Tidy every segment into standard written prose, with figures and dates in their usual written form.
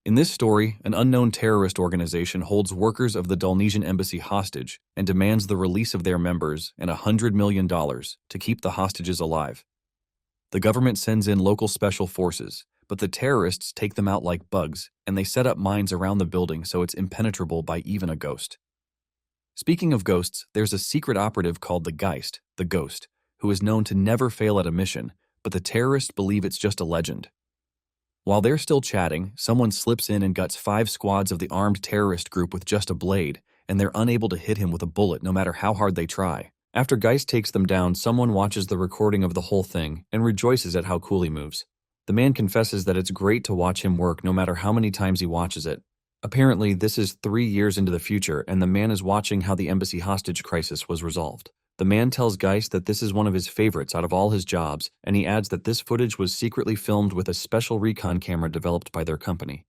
In this story, an unknown terrorist organization holds workers of the Dalnesian embassy hostage and demands the release of their members and $100 million to keep the hostages alive. The government sends in local special forces, but the terrorists take them out like bugs, and they set up mines around the building so it's impenetrable by even a ghost. Speaking of ghosts, there's a secret operative called the Geist, the Ghost, who is known to never fail at a mission, but the terrorists believe it's just a legend. While they're still chatting, someone slips in and guts 5 squads of the armed terrorist group with just a blade, and they're unable to hit him with a bullet no matter how hard they try. After Geist takes them down, someone watches the recording of the whole thing and rejoices at how cool he moves. The man confesses that it's great to watch him work no matter how many times he watches it. Apparently, this is 3 years into the future, and the man is watching how the embassy hostage crisis was resolved. The man tells Geist that this is one of his favorites out of all his jobs, and he adds that this footage was secretly filmed with a special recon camera developed by their company.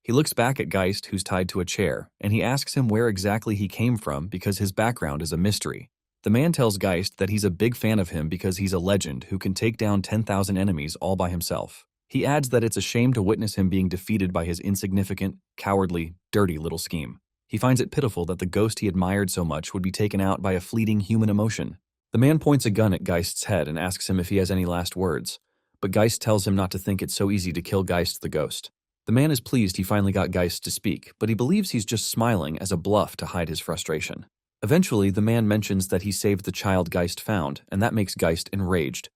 He looks back at Geist, who's tied to a chair, and he asks him where exactly he came from because his background is a mystery. The man tells Geist that he's a big fan of him because he's a legend who can take down 10,000 enemies all by himself. He adds that it's a shame to witness him being defeated by his insignificant, cowardly, dirty little scheme. He finds it pitiful that the ghost he admired so much would be taken out by a fleeting human emotion. The man points a gun at Geist's head and asks him if he has any last words, but Geist tells him not to think it's so easy to kill Geist the ghost. The man is pleased he finally got Geist to speak, but he believes he's just smiling as a bluff to hide his frustration. Eventually, the man mentions that he saved the child Geist found, and that makes Geist enraged.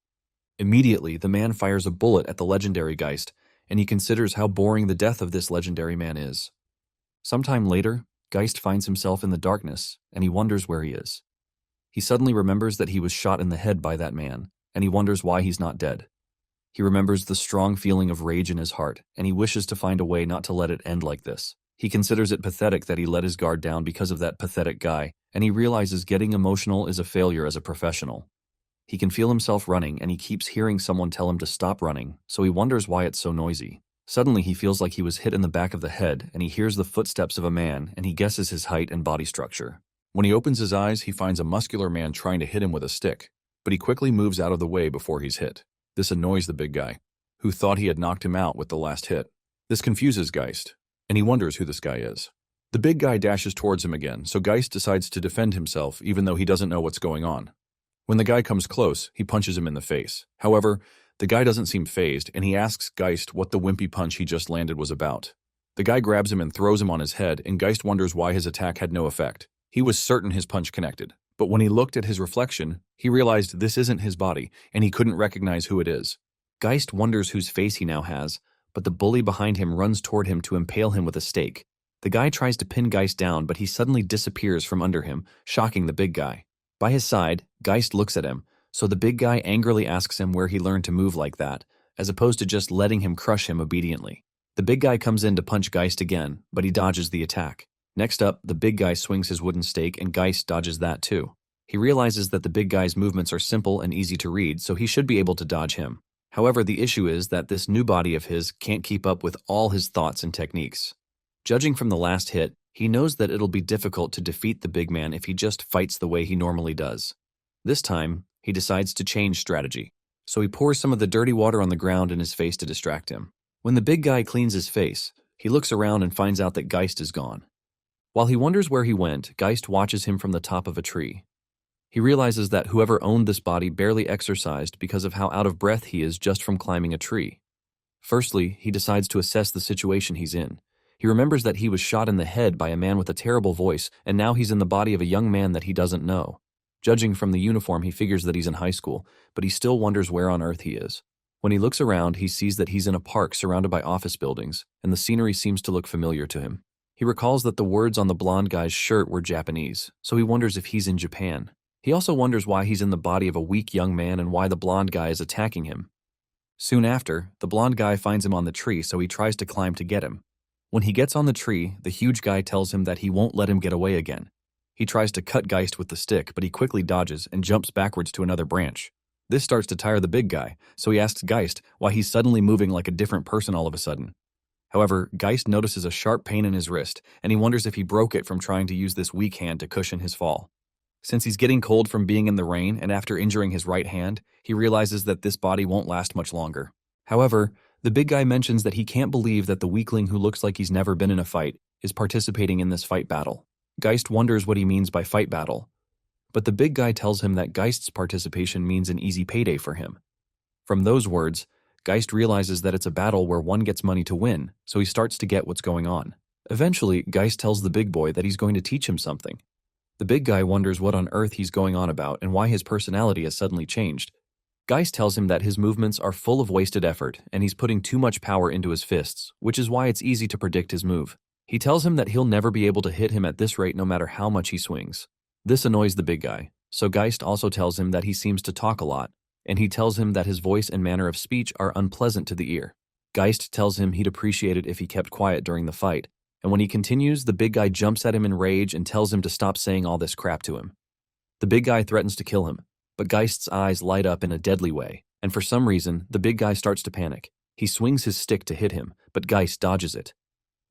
Immediately, the man fires a bullet at the legendary Geist, and he considers how boring the death of this legendary man is. Sometime later, Geist finds himself in the darkness, and he wonders where he is. He suddenly remembers that he was shot in the head by that man, and he wonders why he's not dead. He remembers the strong feeling of rage in his heart, and he wishes to find a way not to let it end like this. He considers it pathetic that he let his guard down because of that pathetic guy, and he realizes getting emotional is a failure as a professional. He can feel himself running, and he keeps hearing someone tell him to stop running, so he wonders why it's so noisy. Suddenly, he feels like he was hit in the back of the head, and he hears the footsteps of a man, and he guesses his height and body structure. When he opens his eyes, he finds a muscular man trying to hit him with a stick, but he quickly moves out of the way before he's hit. This annoys the big guy, who thought he had knocked him out with the last hit. This confuses Geist, and he wonders who this guy is. The big guy dashes towards him again, so Geist decides to defend himself even though he doesn't know what's going on. When the guy comes close, he punches him in the face. However, the guy doesn't seem fazed, and he asks Geist what the wimpy punch he just landed was about. The guy grabs him and throws him on his head, and Geist wonders why his attack had no effect. He was certain his punch connected, but when he looked at his reflection, he realized this isn't his body, and he couldn't recognize who it is. Geist wonders whose face he now has, but the bully behind him runs toward him to impale him with a stake. The guy tries to pin Geist down, but he suddenly disappears from under him, shocking the big guy. By his side, Geist looks at him, so the big guy angrily asks him where he learned to move like that, as opposed to just letting him crush him obediently. The big guy comes in to punch Geist again, but he dodges the attack. Next up, the big guy swings his wooden stake and Geist dodges that too. He realizes that the big guy's movements are simple and easy to read, so he should be able to dodge him. However, the issue is that this new body of his can't keep up with all his thoughts and techniques. Judging from the last hit, he knows that it'll be difficult to defeat the big man if he just fights the way he normally does. This time, he decides to change strategy, so he pours some of the dirty water on the ground in his face to distract him. When the big guy cleans his face, he looks around and finds out that Geist is gone. While he wonders where he went, Geist watches him from the top of a tree. He realizes that whoever owned this body barely exercised because of how out of breath he is just from climbing a tree. Firstly, he decides to assess the situation he's in. He remembers that he was shot in the head by a man with a terrible voice, and now he's in the body of a young man that he doesn't know. Judging from the uniform, he figures that he's in high school, but he still wonders where on earth he is. When he looks around, he sees that he's in a park surrounded by office buildings, and the scenery seems to look familiar to him. He recalls that the words on the blonde guy's shirt were Japanese, so he wonders if he's in Japan. He also wonders why he's in the body of a weak young man and why the blonde guy is attacking him. Soon after, the blonde guy finds him on the tree, so he tries to climb to get him. When he gets on the tree, the huge guy tells him that he won't let him get away again. He tries to cut Geist with the stick, but he quickly dodges and jumps backwards to another branch. This starts to tire the big guy, so he asks Geist why he's suddenly moving like a different person all of a sudden. However, Geist notices a sharp pain in his wrist, and he wonders if he broke it from trying to use this weak hand to cushion his fall. Since he's getting cold from being in the rain and after injuring his right hand, he realizes that this body won't last much longer. However, The big guy mentions that he can't believe that the weakling who looks like he's never been in a fight is participating in this fight battle. Geist wonders what he means by fight battle, but the big guy tells him that Geist's participation means an easy payday for him. From those words, Geist realizes that it's a battle where one gets money to win, so he starts to get what's going on. Eventually, Geist tells the big boy that he's going to teach him something. The big guy wonders what on earth he's going on about and why his personality has suddenly changed. Geist tells him that his movements are full of wasted effort and he's putting too much power into his fists, which is why it's easy to predict his move. He tells him that he'll never be able to hit him at this rate no matter how much he swings. This annoys the big guy, so Geist also tells him that he seems to talk a lot, and he tells him that his voice and manner of speech are unpleasant to the ear. Geist tells him he'd appreciate it if he kept quiet during the fight, and when he continues, the big guy jumps at him in rage and tells him to stop saying all this crap to him. The big guy threatens to kill him, but Geist's eyes light up in a deadly way, and for some reason, the big guy starts to panic. He swings his stick to hit him, but Geist dodges it.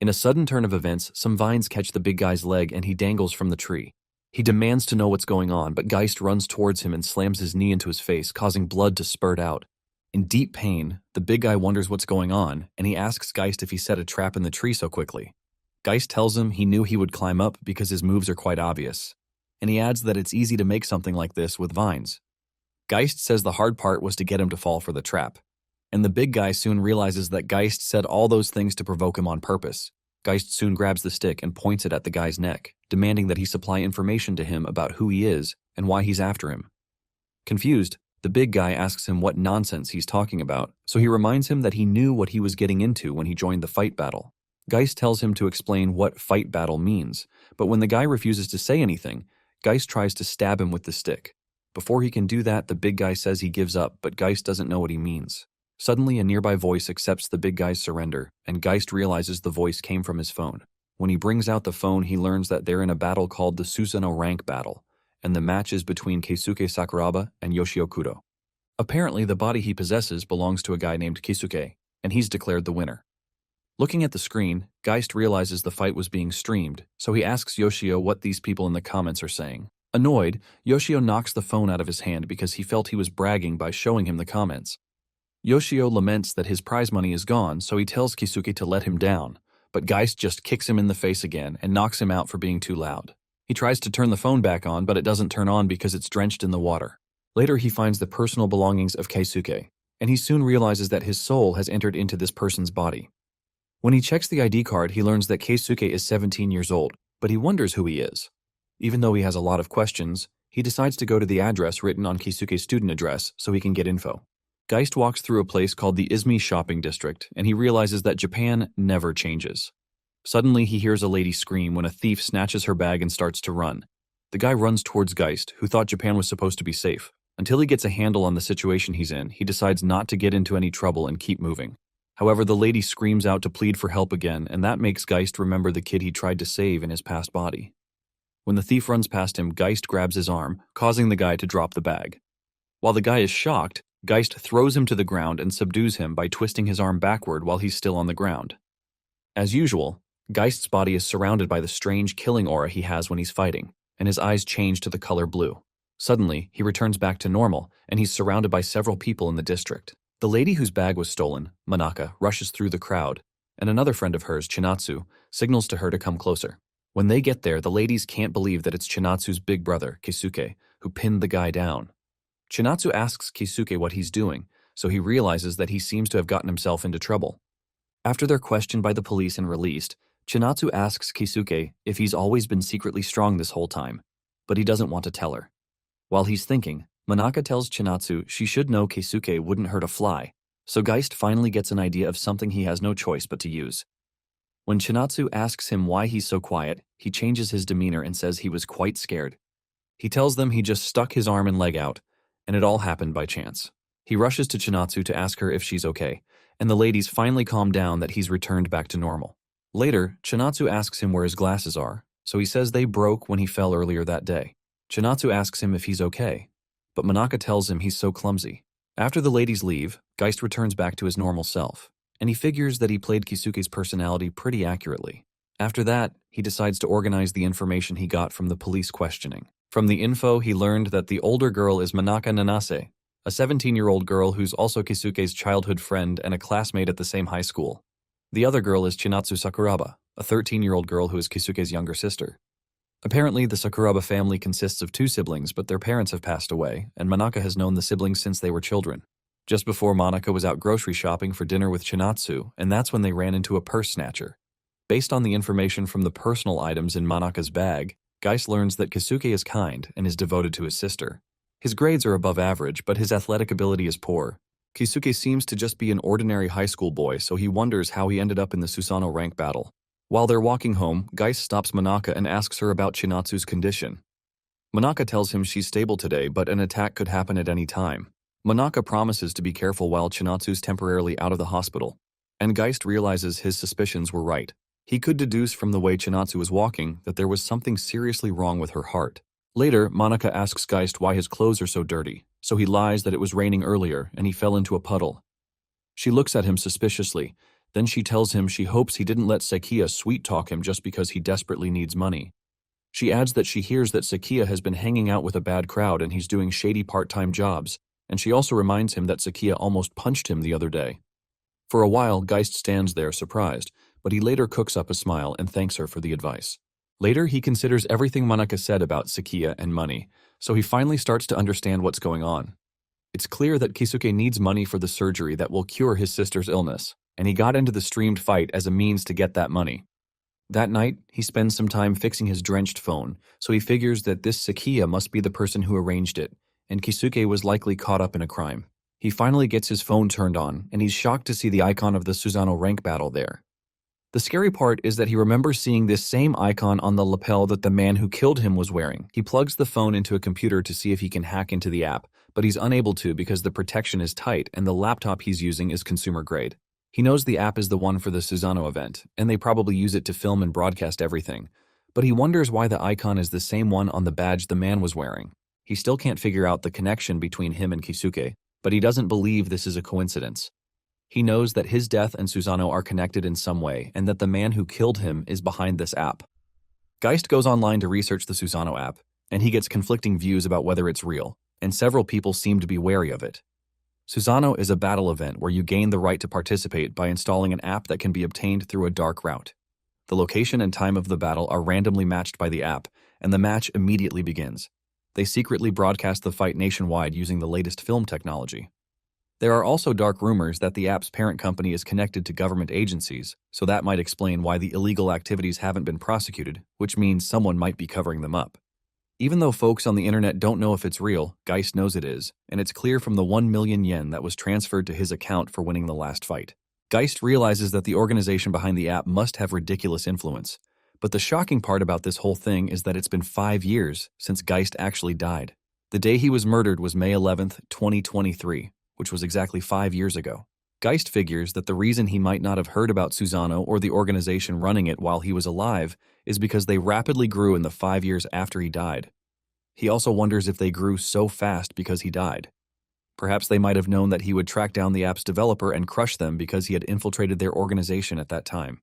In a sudden turn of events, some vines catch the big guy's leg and he dangles from the tree. He demands to know what's going on, but Geist runs towards him and slams his knee into his face, causing blood to spurt out. In deep pain, the big guy wonders what's going on, and he asks Geist if he set a trap in the tree so quickly. Geist tells him he knew he would climb up because his moves are quite obvious, and he adds that it's easy to make something like this with vines. Geist says the hard part was to get him to fall for the trap, and the big guy soon realizes that Geist said all those things to provoke him on purpose. Geist soon grabs the stick and points it at the guy's neck, demanding that he supply information to him about who he is and why he's after him. Confused, the big guy asks him what nonsense he's talking about, so he reminds him that he knew what he was getting into when he joined the fight battle. Geist tells him to explain what fight battle means, but when the guy refuses to say anything, Geist tries to stab him with the stick. Before he can do that, the big guy says he gives up, but Geist doesn't know what he means. Suddenly, a nearby voice accepts the big guy's surrender, and Geist realizes the voice came from his phone. When he brings out the phone, he learns that they're in a battle called the Susanoo Rank Battle, and the match is between Keisuke Sakuraba and Yoshio Kudo. Apparently, the body he possesses belongs to a guy named Keisuke, and he's declared the winner. Looking at the screen, Geist realizes the fight was being streamed, so he asks Yoshio what these people in the comments are saying. Annoyed, Yoshio knocks the phone out of his hand because he felt he was bragging by showing him the comments. Yoshio laments that his prize money is gone, so he tells Keisuke to let him down, but Geist just kicks him in the face again and knocks him out for being too loud. He tries to turn the phone back on, but it doesn't turn on because it's drenched in the water. Later, he finds the personal belongings of Keisuke, and he soon realizes that his soul has entered into this person's body. When he checks the ID card, he learns that Keisuke is 17 years old, but he wonders who he is. Even though he has a lot of questions, he decides to go to the address written on Keisuke's student address so he can get info. Geist walks through a place called the Izumi Shopping District, and he realizes that Japan never changes. Suddenly, he hears a lady scream when a thief snatches her bag and starts to run. The guy runs towards Geist, who thought Japan was supposed to be safe. Until he gets a handle on the situation he's in, he decides not to get into any trouble and keep moving. However, the lady screams out to plead for help again, and that makes Geist remember the kid he tried to save in his past body. When the thief runs past him, Geist grabs his arm, causing the guy to drop the bag. While the guy is shocked, Geist throws him to the ground and subdues him by twisting his arm backward while he's still on the ground. As usual, Geist's body is surrounded by the strange killing aura he has when he's fighting, and his eyes change to the color blue. Suddenly, he returns back to normal, and he's surrounded by several people in the district. The lady whose bag was stolen, Manaka, rushes through the crowd, and another friend of hers, Chinatsu, signals to her to come closer. When they get there, the ladies can't believe that it's Chinatsu's big brother, Keisuke, who pinned the guy down. Chinatsu asks Keisuke what he's doing, so he realizes that he seems to have gotten himself into trouble. After they're questioned by the police and released, Chinatsu asks Keisuke if he's always been secretly strong this whole time, but he doesn't want to tell her. While he's thinking, Manaka tells Chinatsu she should know Keisuke wouldn't hurt a fly, so Geist finally gets an idea of something he has no choice but to use. When Chinatsu asks him why he's so quiet, he changes his demeanor and says he was quite scared. He tells them he just stuck his arm and leg out, and it all happened by chance. He rushes to Chinatsu to ask her if she's okay, and the ladies finally calm down that he's returned back to normal. Later, Chinatsu asks him where his glasses are, so he says they broke when he fell earlier that day. Chinatsu asks him if he's okay, but Manaka tells him he's so clumsy. After the ladies leave, Geist returns back to his normal self, and he figures that he played Keisuke's personality pretty accurately. After that, he decides to organize the information he got from the police questioning. From the info, he learned that the older girl is Manaka Nanase, a 17-year-old girl who's also Kisuke's childhood friend and a classmate at the same high school. The other girl is Chinatsu Sakuraba, a 13-year-old girl who is Kisuke's younger sister. Apparently, the Sakuraba family consists of 2 siblings, but their parents have passed away, and Manaka has known the siblings since they were children. Just before, Manaka was out grocery shopping for dinner with Chinatsu, and that's when they ran into a purse snatcher. Based on the information from the personal items in Manaka's bag, Geist learns that Kisuke is kind and is devoted to his sister. His grades are above average, but his athletic ability is poor. Kisuke seems to just be an ordinary high school boy, so he wonders how he ended up in the Susanoo rank battle. While they're walking home, Geist stops Manaka and asks her about Chinatsu's condition. Manaka tells him she's stable today, but an attack could happen at any time. Manaka promises to be careful while Chinatsu's temporarily out of the hospital, and Geist realizes his suspicions were right. He could deduce from the way Chinatsu was walking that there was something seriously wrong with her heart. Later, Manaka asks Geist why his clothes are so dirty, so he lies that it was raining earlier and he fell into a puddle. She looks at him suspiciously, then she tells him she hopes he didn't let Sakia sweet-talk him just because he desperately needs money. She adds that she hears that Sakia has been hanging out with a bad crowd and he's doing shady part-time jobs, and she also reminds him that Sakia almost punched him the other day. For a while, Geist stands there surprised, but he later cooks up a smile and thanks her for the advice. Later, he considers everything Manaka said about Sakia and money, so he finally starts to understand what's going on. It's clear that Kisuke needs money for the surgery that will cure his sister's illness, and he got into the streamed fight as a means to get that money. That night, he spends some time fixing his drenched phone, so he figures that this Sakia must be the person who arranged it, and Kisuke was likely caught up in a crime. He finally gets his phone turned on, and he's shocked to see the icon of the Susanoo rank battle there. The scary part is that he remembers seeing this same icon on the lapel that the man who killed him was wearing. He plugs the phone into a computer to see if he can hack into the app, but he's unable to because the protection is tight and the laptop he's using is consumer grade. He knows the app is the one for the Susanoo event, and they probably use it to film and broadcast everything, but he wonders why the icon is the same one on the badge the man was wearing. He still can't figure out the connection between him and Kisuke, but he doesn't believe this is a coincidence. He knows that his death and Susanoo are connected in some way and that the man who killed him is behind this app. Geist goes online to research the Susanoo app, and he gets conflicting views about whether it's real, and several people seem to be wary of it. Susanoo is a battle event where you gain the right to participate by installing an app that can be obtained through a dark route. The location and time of the battle are randomly matched by the app, and the match immediately begins. They secretly broadcast the fight nationwide using the latest film technology. There are also dark rumors that the app's parent company is connected to government agencies, so that might explain why the illegal activities haven't been prosecuted, which means someone might be covering them up. Even though folks on the internet don't know if it's real, Geist knows it is, and it's clear from the 1 million yen that was transferred to his account for winning the last fight. Geist realizes that the organization behind the app must have ridiculous influence, but the shocking part about this whole thing is that it's been 5 years since Geist actually died. The day he was murdered was May 11th, 2023. Which was exactly 5 years ago. Geist figures that the reason he might not have heard about Susanoo or the organization running it while he was alive is because they rapidly grew in the 5 years after he died. He also wonders if they grew so fast because he died. Perhaps they might have known that he would track down the app's developer and crush them because he had infiltrated their organization at that time.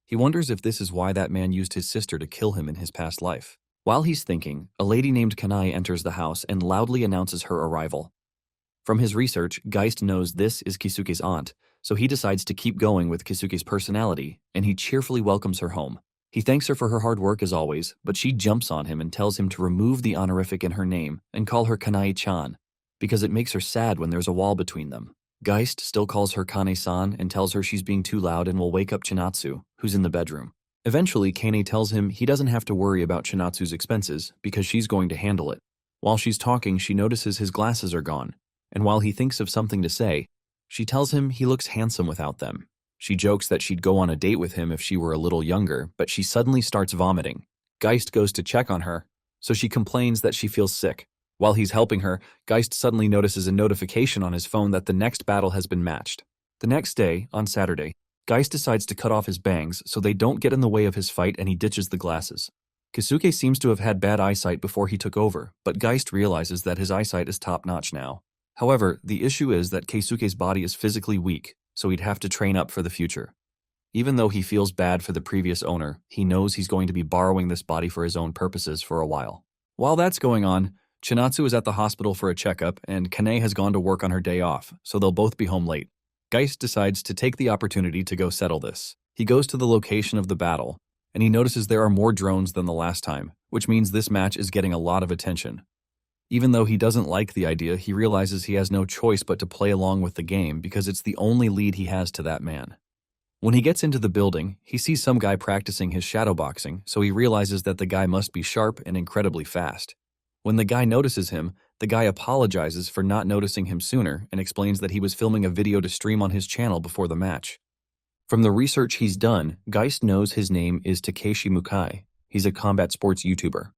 He wonders if this is why that man used his sister to kill him in his past life. While he's thinking, a lady named Kanai enters the house and loudly announces her arrival. From his research, Geist knows this is Kisuke's aunt, so he decides to keep going with Kisuke's personality, and he cheerfully welcomes her home. He thanks her for her hard work as always, but she jumps on him and tells him to remove the honorific in her name and call her Kanai-chan, because it makes her sad when there's a wall between them. Geist still calls her Kane-san and tells her she's being too loud and will wake up Chinatsu, who's in the bedroom. Eventually, Kane tells him he doesn't have to worry about Chinatsu's expenses because she's going to handle it. While she's talking, she notices his glasses are gone, and while he thinks of something to say, she tells him he looks handsome without them. She jokes that she'd go on a date with him if she were a little younger, but she suddenly starts vomiting. Geist goes to check on her, so she complains that she feels sick. While he's helping her, Geist suddenly notices a notification on his phone that the next battle has been matched. The next day, on Saturday, Geist decides to cut off his bangs so they don't get in the way of his fight, and he ditches the glasses. Kisuke seems to have had bad eyesight before he took over, but Geist realizes that his eyesight is top-notch now. However, the issue is that Keisuke's body is physically weak, so he'd have to train up for the future. Even though he feels bad for the previous owner, he knows he's going to be borrowing this body for his own purposes for a while. While that's going on, Chinatsu is at the hospital for a checkup, and Kane has gone to work on her day off, so they'll both be home late. Geist decides to take the opportunity to go settle this. He goes to the location of the battle, and he notices there are more drones than the last time, which means this match is getting a lot of attention. Even though he doesn't like the idea, he realizes he has no choice but to play along with the game because it's the only lead he has to that man. When he gets into the building, he sees some guy practicing his shadowboxing, so he realizes that the guy must be sharp and incredibly fast. When the guy notices him, the guy apologizes for not noticing him sooner and explains that he was filming a video to stream on his channel before the match. From the research he's done, Geist knows his name is Takeshi Mukai. He's a combat sports YouTuber.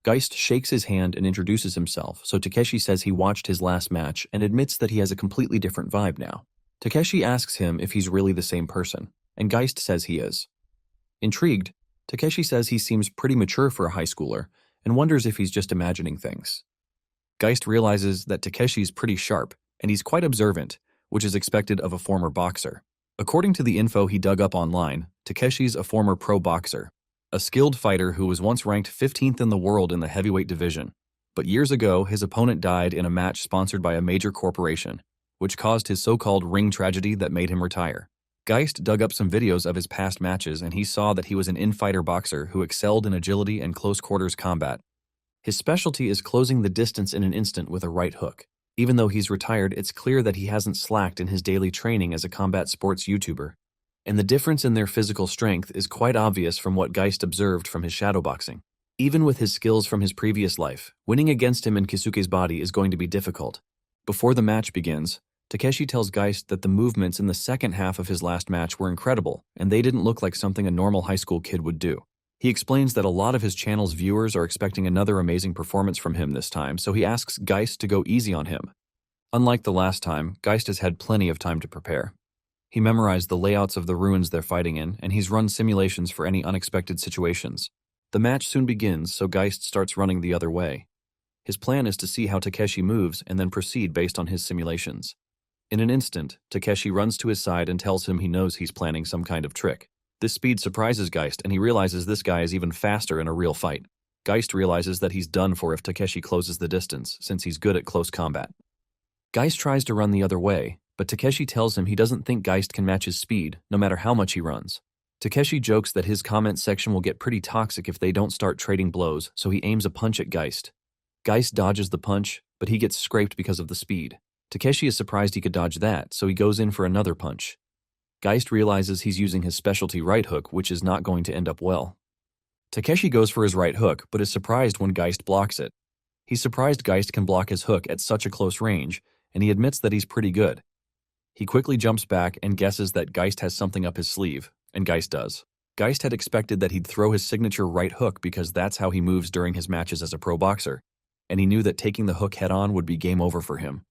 Geist shakes his hand and introduces himself, so Takeshi says he watched his last match and admits that he has a completely different vibe now. Takeshi asks him if he's really the same person, and Geist says he is. Intrigued, Takeshi says he seems pretty mature for a high schooler and wonders if he's just imagining things. Geist realizes that Takeshi's pretty sharp, and he's quite observant, which is expected of a former boxer. According to the info he dug up online, Takeshi's a former pro boxer, a skilled fighter who was once ranked 15th in the world in the heavyweight division. But years ago, his opponent died in a match sponsored by a major corporation, which caused his so-called ring tragedy that made him retire. Geist dug up some videos of his past matches, and he saw that he was an in-fighter boxer who excelled in agility and close-quarters combat. His specialty is closing the distance in an instant with a right hook. Even though he's retired, it's clear that he hasn't slacked in his daily training as a combat sports YouTuber. And the difference in their physical strength is quite obvious from what Geist observed from his shadowboxing. Even with his skills from his previous life, winning against him in Kisuke's body is going to be difficult. Before the match begins, Takeshi tells Geist that the movements in the second half of his last match were incredible, and they didn't look like something a normal high school kid would do. He explains that a lot of his channel's viewers are expecting another amazing performance from him this time, so he asks Geist to go easy on him. Unlike the last time, Geist has had plenty of time to prepare. He memorized the layouts of the ruins they're fighting in, and he's run simulations for any unexpected situations. The match soon begins, so Geist starts running the other way. His plan is to see how Takeshi moves and then proceed based on his simulations. In an instant, Takeshi runs to his side and tells him he knows he's planning some kind of trick. This speed surprises Geist, and he realizes this guy is even faster in a real fight. Geist realizes that he's done for if Takeshi closes the distance, since he's good at close combat. Geist tries to run the other way, but Takeshi tells him he doesn't think Geist can match his speed, no matter how much he runs. Takeshi jokes that his comment section will get pretty toxic if they don't start trading blows, so he aims a punch at Geist. Geist dodges the punch, but he gets scraped because of the speed. Takeshi is surprised he could dodge that, so he goes in for another punch. Geist realizes he's using his specialty right hook, which is not going to end up well. Takeshi goes for his right hook, but is surprised when Geist blocks it. He's surprised Geist can block his hook at such a close range, and he admits that he's pretty good. He quickly jumps back and guesses that Geist has something up his sleeve, and Geist does. Geist had expected that he'd throw his signature right hook because that's how he moves during his matches as a pro boxer, and he knew that taking the hook head-on would be game over for him.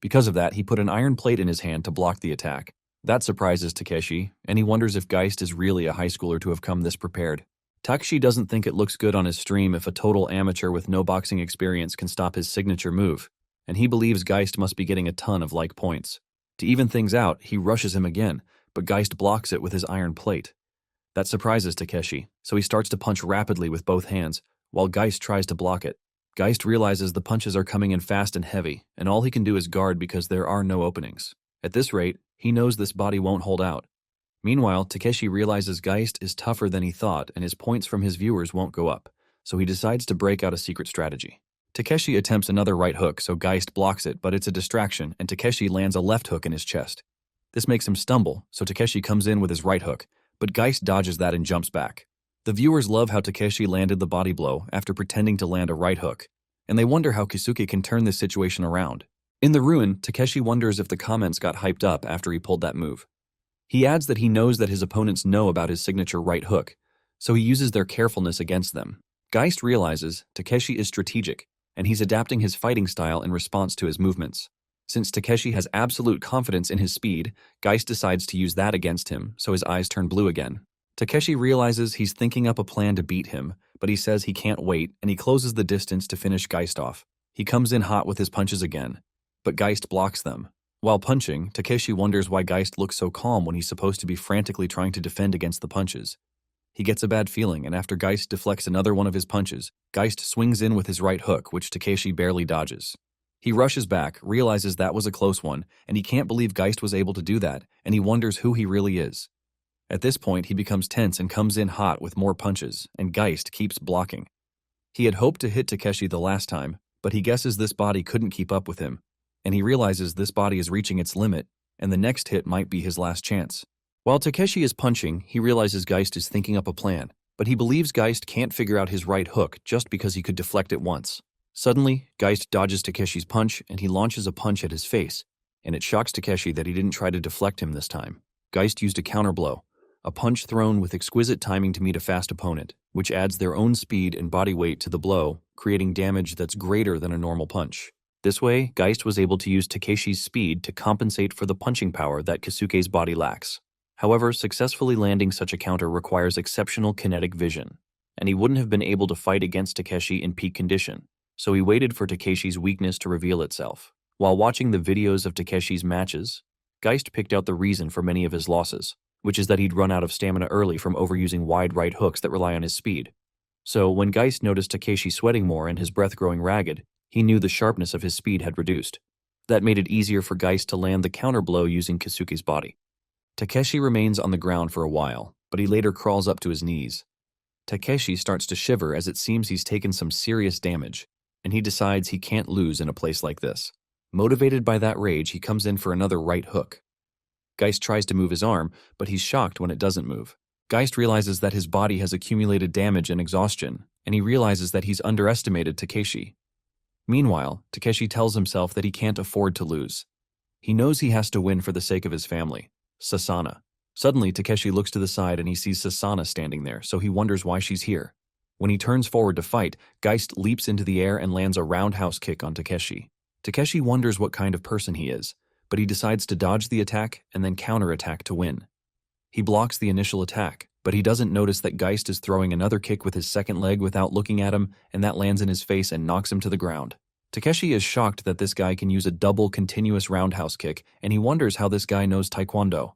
Because of that, he put an iron plate in his hand to block the attack. That surprises Takeshi, and he wonders if Geist is really a high schooler to have come this prepared. Takeshi doesn't think it looks good on his stream if a total amateur with no boxing experience can stop his signature move, and he believes Geist must be getting a ton of like points. To even things out, he rushes him again, but Geist blocks it with his iron plate. That surprises Takeshi, so he starts to punch rapidly with both hands, while Geist tries to block it. Geist realizes the punches are coming in fast and heavy, and all he can do is guard because there are no openings. At this rate, he knows this body won't hold out. Meanwhile, Takeshi realizes Geist is tougher than he thought, and his points from his viewers won't go up, so he decides to break out a secret strategy. Takeshi attempts another right hook, so Geist blocks it, but it's a distraction, and Takeshi lands a left hook in his chest. This makes him stumble, so Takeshi comes in with his right hook, but Geist dodges that and jumps back. The viewers love how Takeshi landed the body blow after pretending to land a right hook, and they wonder how Kisuke can turn this situation around. In the ruin, Takeshi wonders if the comments got hyped up after he pulled that move. He adds that he knows that his opponents know about his signature right hook, so he uses their carefulness against them. Geist realizes Takeshi is strategic, and he's adapting his fighting style in response to his movements. Since Takeshi has absolute confidence in his speed, Geist decides to use that against him, so his eyes turn blue again. Takeshi realizes he's thinking up a plan to beat him, but he says he can't wait, and he closes the distance to finish Geist off. He comes in hot with his punches again, but Geist blocks them. While punching, Takeshi wonders why Geist looks so calm when he's supposed to be frantically trying to defend against the punches. He gets a bad feeling, and after Geist deflects another one of his punches, Geist swings in with his right hook, which Takeshi barely dodges. He rushes back, realizes that was a close one, and he can't believe Geist was able to do that, and he wonders who he really is. At this point, he becomes tense and comes in hot with more punches, and Geist keeps blocking. He had hoped to hit Takeshi the last time, but he guesses this body couldn't keep up with him, and he realizes this body is reaching its limit, and the next hit might be his last chance. While Takeshi is punching, he realizes Geist is thinking up a plan, but he believes Geist can't figure out his right hook just because he could deflect it once. Suddenly, Geist dodges Takeshi's punch, and he launches a punch at his face, and it shocks Takeshi that he didn't try to deflect him this time. Geist used a counterblow, a punch thrown with exquisite timing to meet a fast opponent, which adds their own speed and body weight to the blow, creating damage that's greater than a normal punch. This way, Geist was able to use Takeshi's speed to compensate for the punching power that Kisuke's body lacks. However, successfully landing such a counter requires exceptional kinetic vision, and he wouldn't have been able to fight against Takeshi in peak condition, so he waited for Takeshi's weakness to reveal itself. While watching the videos of Takeshi's matches, Geist picked out the reason for many of his losses, which is that he'd run out of stamina early from overusing wide right hooks that rely on his speed. So when Geist noticed Takeshi sweating more and his breath growing ragged, he knew the sharpness of his speed had reduced. That made it easier for Geist to land the counterblow using Kisuke's body. Takeshi remains on the ground for a while, but he later crawls up to his knees. Takeshi starts to shiver as it seems he's taken some serious damage, and he decides he can't lose in a place like this. Motivated by that rage, he comes in for another right hook. Geist tries to move his arm, but he's shocked when it doesn't move. Geist realizes that his body has accumulated damage and exhaustion, and he realizes that he's underestimated Takeshi. Meanwhile, Takeshi tells himself that he can't afford to lose. He knows he has to win for the sake of his family. Sasana. Suddenly, Takeshi looks to the side and he sees Sasana standing there, so he wonders why she's here. When he turns forward to fight, Geist leaps into the air and lands a roundhouse kick on Takeshi. Takeshi wonders what kind of person he is, but he decides to dodge the attack and then counterattack to win. He blocks the initial attack, but he doesn't notice that Geist is throwing another kick with his second leg without looking at him, and that lands in his face and knocks him to the ground. Takeshi is shocked that this guy can use a double continuous roundhouse kick, and he wonders how this guy knows Taekwondo.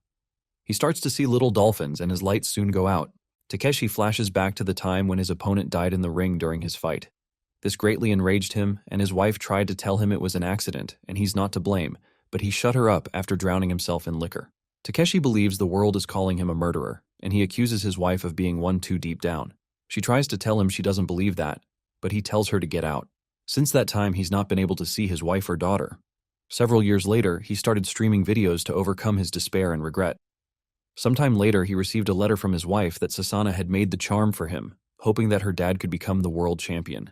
He starts to see little dolphins, and his lights soon go out. Takeshi flashes back to the time when his opponent died in the ring during his fight. This greatly enraged him, and his wife tried to tell him it was an accident, and he's not to blame, but he shut her up after drowning himself in liquor. Takeshi believes the world is calling him a murderer, and he accuses his wife of being one too deep down. She tries to tell him she doesn't believe that, but he tells her to get out. Since that time, he's not been able to see his wife or daughter. Several years later, he started streaming videos to overcome his despair and regret. Sometime later, he received a letter from his wife that Sasana had made the charm for him, hoping that her dad could become the world champion.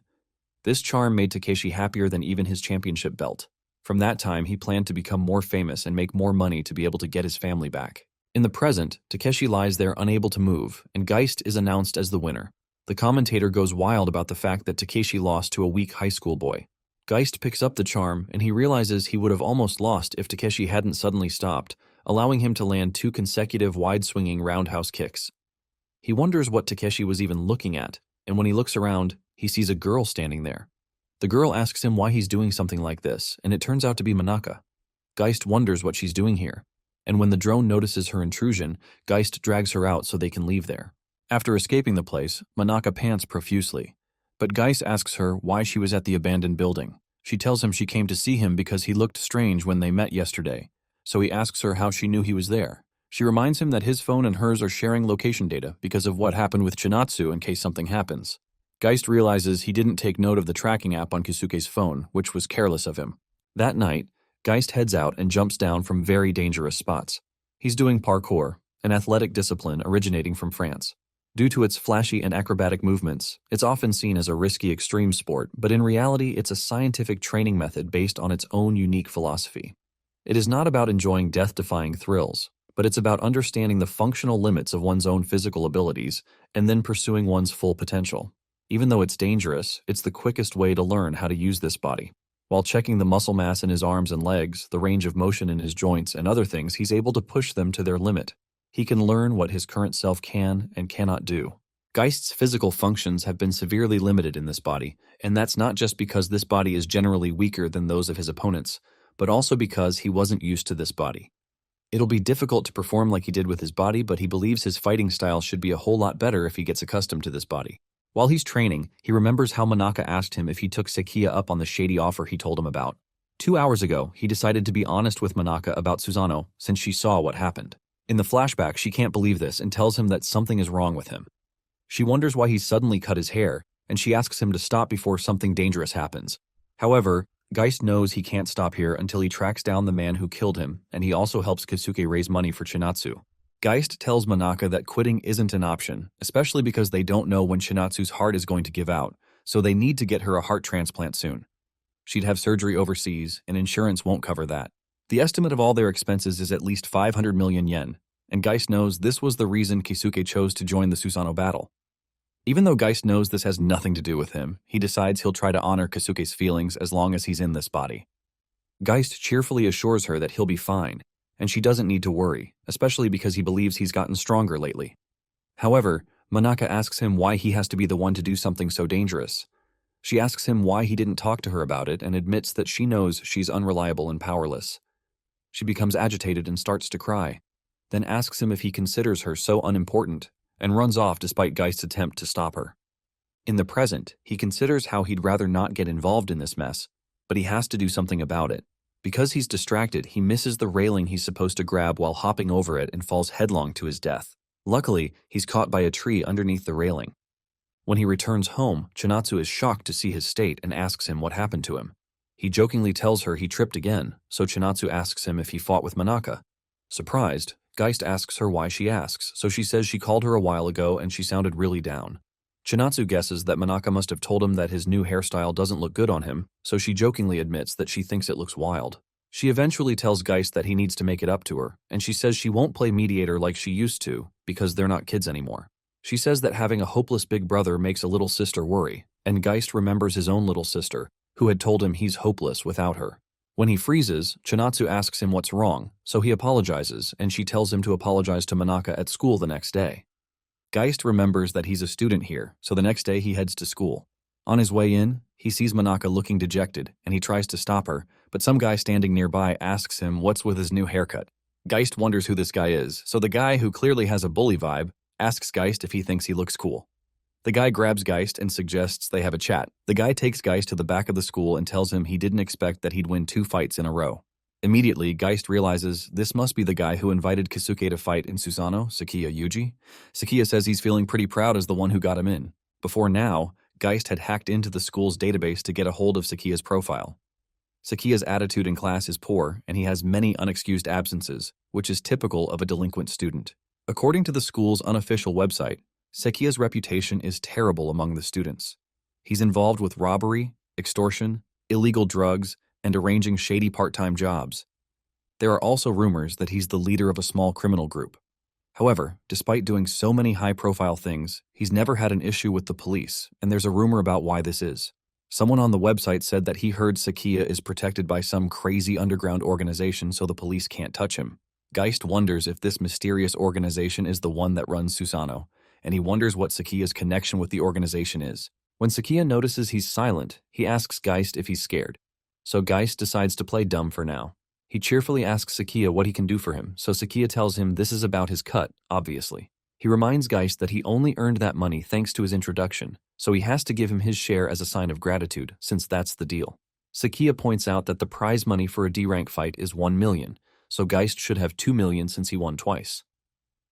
This charm made Takeshi happier than even his championship belt. From that time, he planned to become more famous and make more money to be able to get his family back. In the present, Takeshi lies there unable to move, and Geist is announced as the winner. The commentator goes wild about the fact that Takeshi lost to a weak high school boy. Geist picks up the charm, and he realizes he would have almost lost if Takeshi hadn't suddenly stopped, allowing him to land 2 consecutive wide-swinging roundhouse kicks. He wonders what Takeshi was even looking at, and when he looks around, he sees a girl standing there. The girl asks him why he's doing something like this, and it turns out to be Manaka. Geist wonders what she's doing here, and when the drone notices her intrusion, Geist drags her out so they can leave there. After escaping the place, Manaka pants profusely, but Geist asks her why she was at the abandoned building. She tells him she came to see him because he looked strange when they met yesterday, so he asks her how she knew he was there. She reminds him that his phone and hers are sharing location data because of what happened with Chinatsu in case something happens. Geist realizes he didn't take note of the tracking app on Kisuke's phone, which was careless of him. That night, Geist heads out and jumps down from very dangerous spots. He's doing parkour, an athletic discipline originating from France. Due to its flashy and acrobatic movements, it's often seen as a risky extreme sport, but in reality, it's a scientific training method based on its own unique philosophy. It is not about enjoying death-defying thrills, but it's about understanding the functional limits of one's own physical abilities and then pursuing one's full potential. Even though it's dangerous, it's the quickest way to learn how to use this body. While checking the muscle mass in his arms and legs, the range of motion in his joints, and other things, he's able to push them to their limit. He can learn what his current self can and cannot do. Geist's physical functions have been severely limited in this body, and that's not just because this body is generally weaker than those of his opponents, but also because he wasn't used to this body. It'll be difficult to perform like he did with his body, but he believes his fighting style should be a whole lot better if he gets accustomed to this body. While he's training, he remembers how Manaka asked him if he took Sakiya up on the shady offer he told him about. 2 hours ago, he decided to be honest with Manaka about Susanoo since she saw what happened. In the flashback, she can't believe this and tells him that something is wrong with him. She wonders why he suddenly cut his hair, and she asks him to stop before something dangerous happens. However, Geist knows he can't stop here until he tracks down the man who killed him, and he also helps Kisuke raise money for Chinatsu. Geist tells Manaka that quitting isn't an option, especially because they don't know when Chinatsu's heart is going to give out, so they need to get her a heart transplant soon. She'd have surgery overseas, and insurance won't cover that. The estimate of all their expenses is at least 500 million yen, and Geist knows this was the reason Kisuke chose to join the Susanoo battle. Even though Geist knows this has nothing to do with him, he decides he'll try to honor Kisuke's feelings as long as he's in this body. Geist cheerfully assures her that he'll be fine, and she doesn't need to worry, especially because he believes he's gotten stronger lately. However, Manaka asks him why he has to be the one to do something so dangerous. She asks him why he didn't talk to her about it and admits that she knows she's unreliable and powerless. She becomes agitated and starts to cry, then asks him if he considers her so unimportant, and runs off despite Geist's attempt to stop her. In the present, he considers how he'd rather not get involved in this mess, but he has to do something about it. Because he's distracted, he misses the railing he's supposed to grab while hopping over it and falls headlong to his death. Luckily, he's caught by a tree underneath the railing. When he returns home, Chinatsu is shocked to see his state and asks him what happened to him. He jokingly tells her he tripped again, so Chinatsu asks him if he fought with Manaka. Surprised, Geist asks her why she asks, so she says she called her a while ago and she sounded really down. Chinatsu guesses that Manaka must have told him that his new hairstyle doesn't look good on him, so she jokingly admits that she thinks it looks wild. She eventually tells Geist that he needs to make it up to her, and she says she won't play mediator like she used to, because they're not kids anymore. She says that having a hopeless big brother makes a little sister worry, and Geist remembers his own little sister, who had told him he's hopeless without her. When he freezes, Chinatsu asks him what's wrong, so he apologizes, and she tells him to apologize to Manaka at school the next day. Geist remembers that he's a student here, so the next day he heads to school. On his way in, he sees Manaka looking dejected, and he tries to stop her, but some guy standing nearby asks him what's with his new haircut. Geist wonders who this guy is, so the guy, who clearly has a bully vibe, asks Geist if he thinks he looks cool. The guy grabs Geist and suggests they have a chat. The guy takes Geist to the back of the school and tells him he didn't expect that he'd win 2 fights in a row. Immediately, Geist realizes this must be the guy who invited Kisuke to fight in Susanoo, Sakiya Yuji. Sakiya says he's feeling pretty proud as the one who got him in. Before now, Geist had hacked into the school's database to get a hold of Sakiya's profile. Sakiya's attitude in class is poor, and he has many unexcused absences, which is typical of a delinquent student. According to the school's unofficial website, Sakiya's reputation is terrible among the students. He's involved with robbery, extortion, illegal drugs, and arranging shady part-time jobs. There are also rumors that he's the leader of a small criminal group. However, despite doing so many high-profile things, he's never had an issue with the police, and there's a rumor about why this is. Someone on the website said that he heard Sakiya is protected by some crazy underground organization so the police can't touch him. Geist wonders if this mysterious organization is the one that runs Susanoo, and he wonders what Sakiya's connection with the organization is. When Sakiya notices he's silent, he asks Geist if he's scared. So Geist decides to play dumb for now. He cheerfully asks Sakiya what he can do for him, so Sakiya tells him this is about his cut, obviously. He reminds Geist that he only earned that money thanks to his introduction, so he has to give him his share as a sign of gratitude, since that's the deal. Sakiya points out that the prize money for a D-rank fight is 1 million, so Geist should have 2 million since he won twice.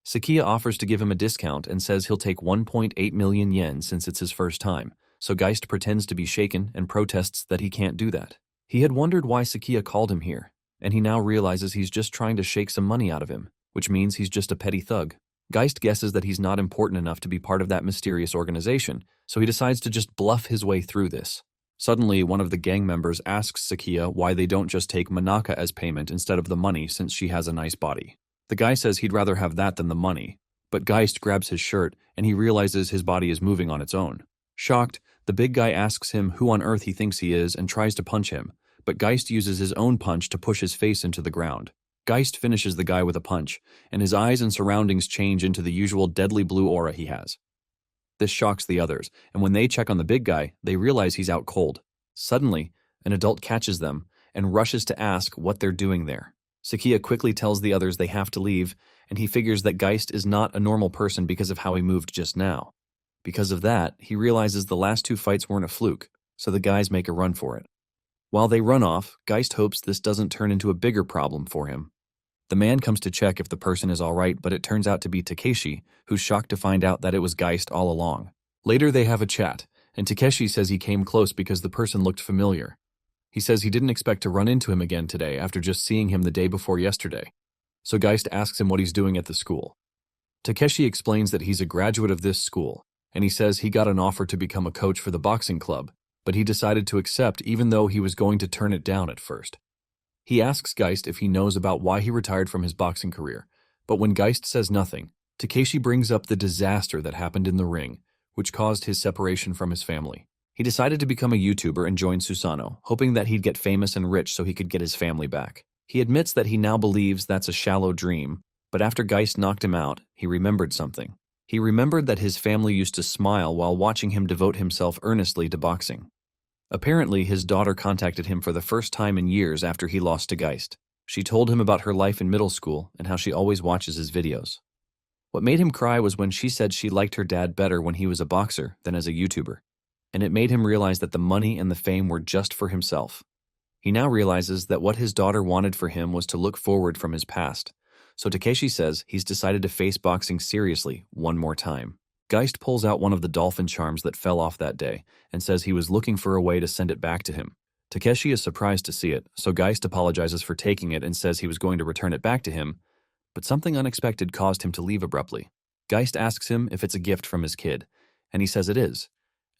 Sakiya offers to give him a discount and says he'll take 1.8 million yen since it's his first time, so Geist pretends to be shaken and protests that he can't do that. He had wondered why Sakiya called him here, and he now realizes he's just trying to shake some money out of him, which means he's just a petty thug. Geist guesses that he's not important enough to be part of that mysterious organization, so he decides to just bluff his way through this. Suddenly, one of the gang members asks Sakiya why they don't just take Manaka as payment instead of the money since she has a nice body. The guy says he'd rather have that than the money, but Geist grabs his shirt and he realizes his body is moving on its own. Shocked, the big guy asks him who on earth he thinks he is and tries to punch him, but Geist uses his own punch to push his face into the ground. Geist finishes the guy with a punch, and his eyes and surroundings change into the usual deadly blue aura he has. This shocks the others, and when they check on the big guy, they realize he's out cold. Suddenly, an adult catches them and rushes to ask what they're doing there. Sakia quickly tells the others they have to leave, and he figures that Geist is not a normal person because of how he moved just now. Because of that, he realizes the last 2 fights weren't a fluke, so the guys make a run for it. While they run off, Geist hopes this doesn't turn into a bigger problem for him. The man comes to check if the person is alright, but it turns out to be Takeshi, who's shocked to find out that it was Geist all along. Later they have a chat, and Takeshi says he came close because the person looked familiar. He says he didn't expect to run into him again today after just seeing him the day before yesterday. So Geist asks him what he's doing at the school. Takeshi explains that he's a graduate of this school, and he says he got an offer to become a coach for the boxing club, but he decided to accept even though he was going to turn it down at first. He asks Geist if he knows about why he retired from his boxing career, but when Geist says nothing, Takeshi brings up the disaster that happened in the ring, which caused his separation from his family. He decided to become a YouTuber and join Susanoo, hoping that he'd get famous and rich so he could get his family back. He admits that he now believes that's a shallow dream, but after Geist knocked him out, he remembered something. He remembered that his family used to smile while watching him devote himself earnestly to boxing. Apparently, his daughter contacted him for the first time in years after he lost to Geist. She told him about her life in middle school and how she always watches his videos. What made him cry was when she said she liked her dad better when he was a boxer than as a YouTuber, and it made him realize that the money and the fame were just for himself. He now realizes that what his daughter wanted for him was to look forward from his past, so Takeshi says he's decided to face boxing seriously one more time. Geist pulls out one of the dolphin charms that fell off that day and says he was looking for a way to send it back to him. Takeshi is surprised to see it, so Geist apologizes for taking it and says he was going to return it back to him, but something unexpected caused him to leave abruptly. Geist asks him if it's a gift from his kid, and he says it is,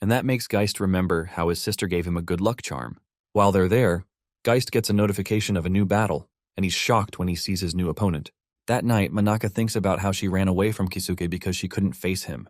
and that makes Geist remember how his sister gave him a good luck charm. While they're there, Geist gets a notification of a new battle, and he's shocked when he sees his new opponent. That night, Manaka thinks about how she ran away from Kisuke because she couldn't face him.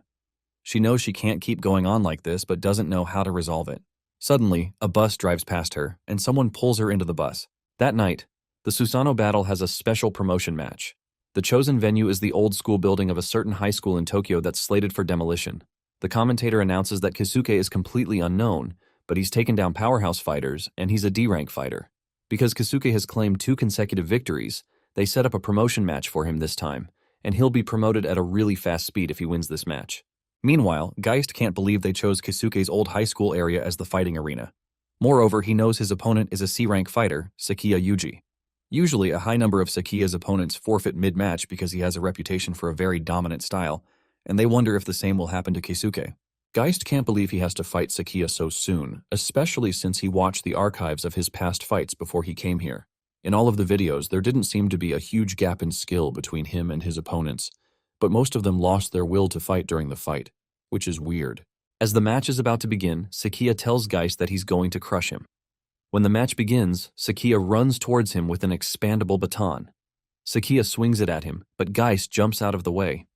She knows she can't keep going on like this, but doesn't know how to resolve it. Suddenly, a bus drives past her, and someone pulls her into the bus. That night, the Susanoo battle has a special promotion match. The chosen venue is the old school building of a certain high school in Tokyo that's slated for demolition. The commentator announces that Kisuke is completely unknown, but he's taken down powerhouse fighters, and he's a D-rank fighter. Because Kisuke has claimed 2 consecutive victories, they set up a promotion match for him this time, and he'll be promoted at a really fast speed if he wins this match. Meanwhile, Geist can't believe they chose Kisuke's old high school area as the fighting arena. Moreover, he knows his opponent is a C-rank fighter, Sakia Yuji. Usually, a high number of Sakia's opponents forfeit mid-match because he has a reputation for a very dominant style, and they wonder if the same will happen to Kisuke. Geist can't believe he has to fight Sakia so soon, especially since he watched the archives of his past fights before he came here. In all of the videos, there didn't seem to be a huge gap in skill between him and his opponents, but most of them lost their will to fight during the fight, which is weird. As the match is about to begin, Sakia tells Geist that he's going to crush him. When the match begins, Sakia runs towards him with an expandable baton. Sakia swings it at him, but Geist jumps out of the way.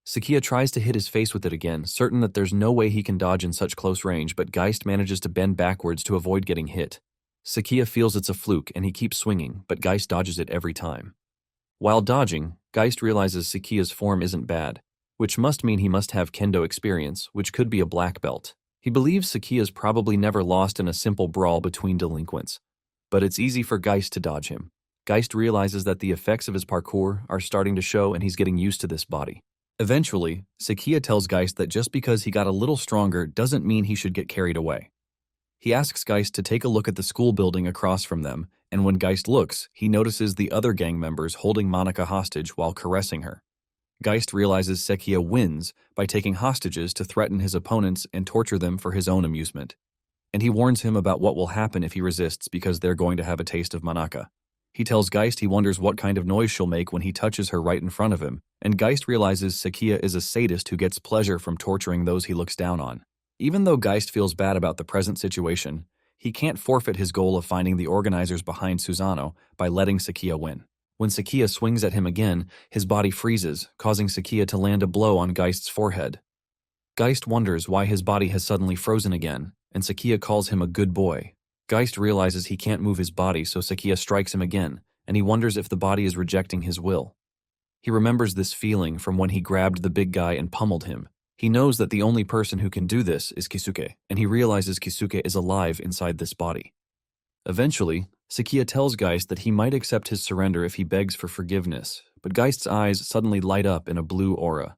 Sakia tries to hit his face with it again, certain that there's no way he can dodge in such close range, but Geist manages to bend backwards to avoid getting hit. Sakia feels it's a fluke and he keeps swinging, but Geist dodges it every time. While dodging, Geist realizes Sakia's form isn't bad, which must mean he must have kendo experience, which could be a black belt. He believes Sakia's probably never lost in a simple brawl between delinquents, but it's easy for Geist to dodge him. Geist realizes that the effects of his parkour are starting to show and he's getting used to this body. Eventually, Sakia tells Geist that just because he got a little stronger doesn't mean he should get carried away. He asks Geist to take a look at the school building across from them, and when Geist looks, he notices the other gang members holding Monika hostage while caressing her. Geist realizes Sakia wins by taking hostages to threaten his opponents and torture them for his own amusement. And he warns him about what will happen if he resists because they're going to have a taste of Monika. He tells Geist he wonders what kind of noise she'll make when he touches her right in front of him, and Geist realizes Sakia is a sadist who gets pleasure from torturing those he looks down on. Even though Geist feels bad about the present situation, he can't forfeit his goal of finding the organizers behind Susanoo by letting Sakia win. When Sakia swings at him again, his body freezes, causing Sakia to land a blow on Geist's forehead. Geist wonders why his body has suddenly frozen again, and Sakia calls him a good boy. Geist realizes he can't move his body, so Sakia strikes him again, and he wonders if the body is rejecting his will. He remembers this feeling from when he grabbed the big guy and pummeled him. He knows that the only person who can do this is Kisuke, and he realizes Kisuke is alive inside this body. Eventually, Sakia tells Geist that he might accept his surrender if he begs for forgiveness, but Geist's eyes suddenly light up in a blue aura.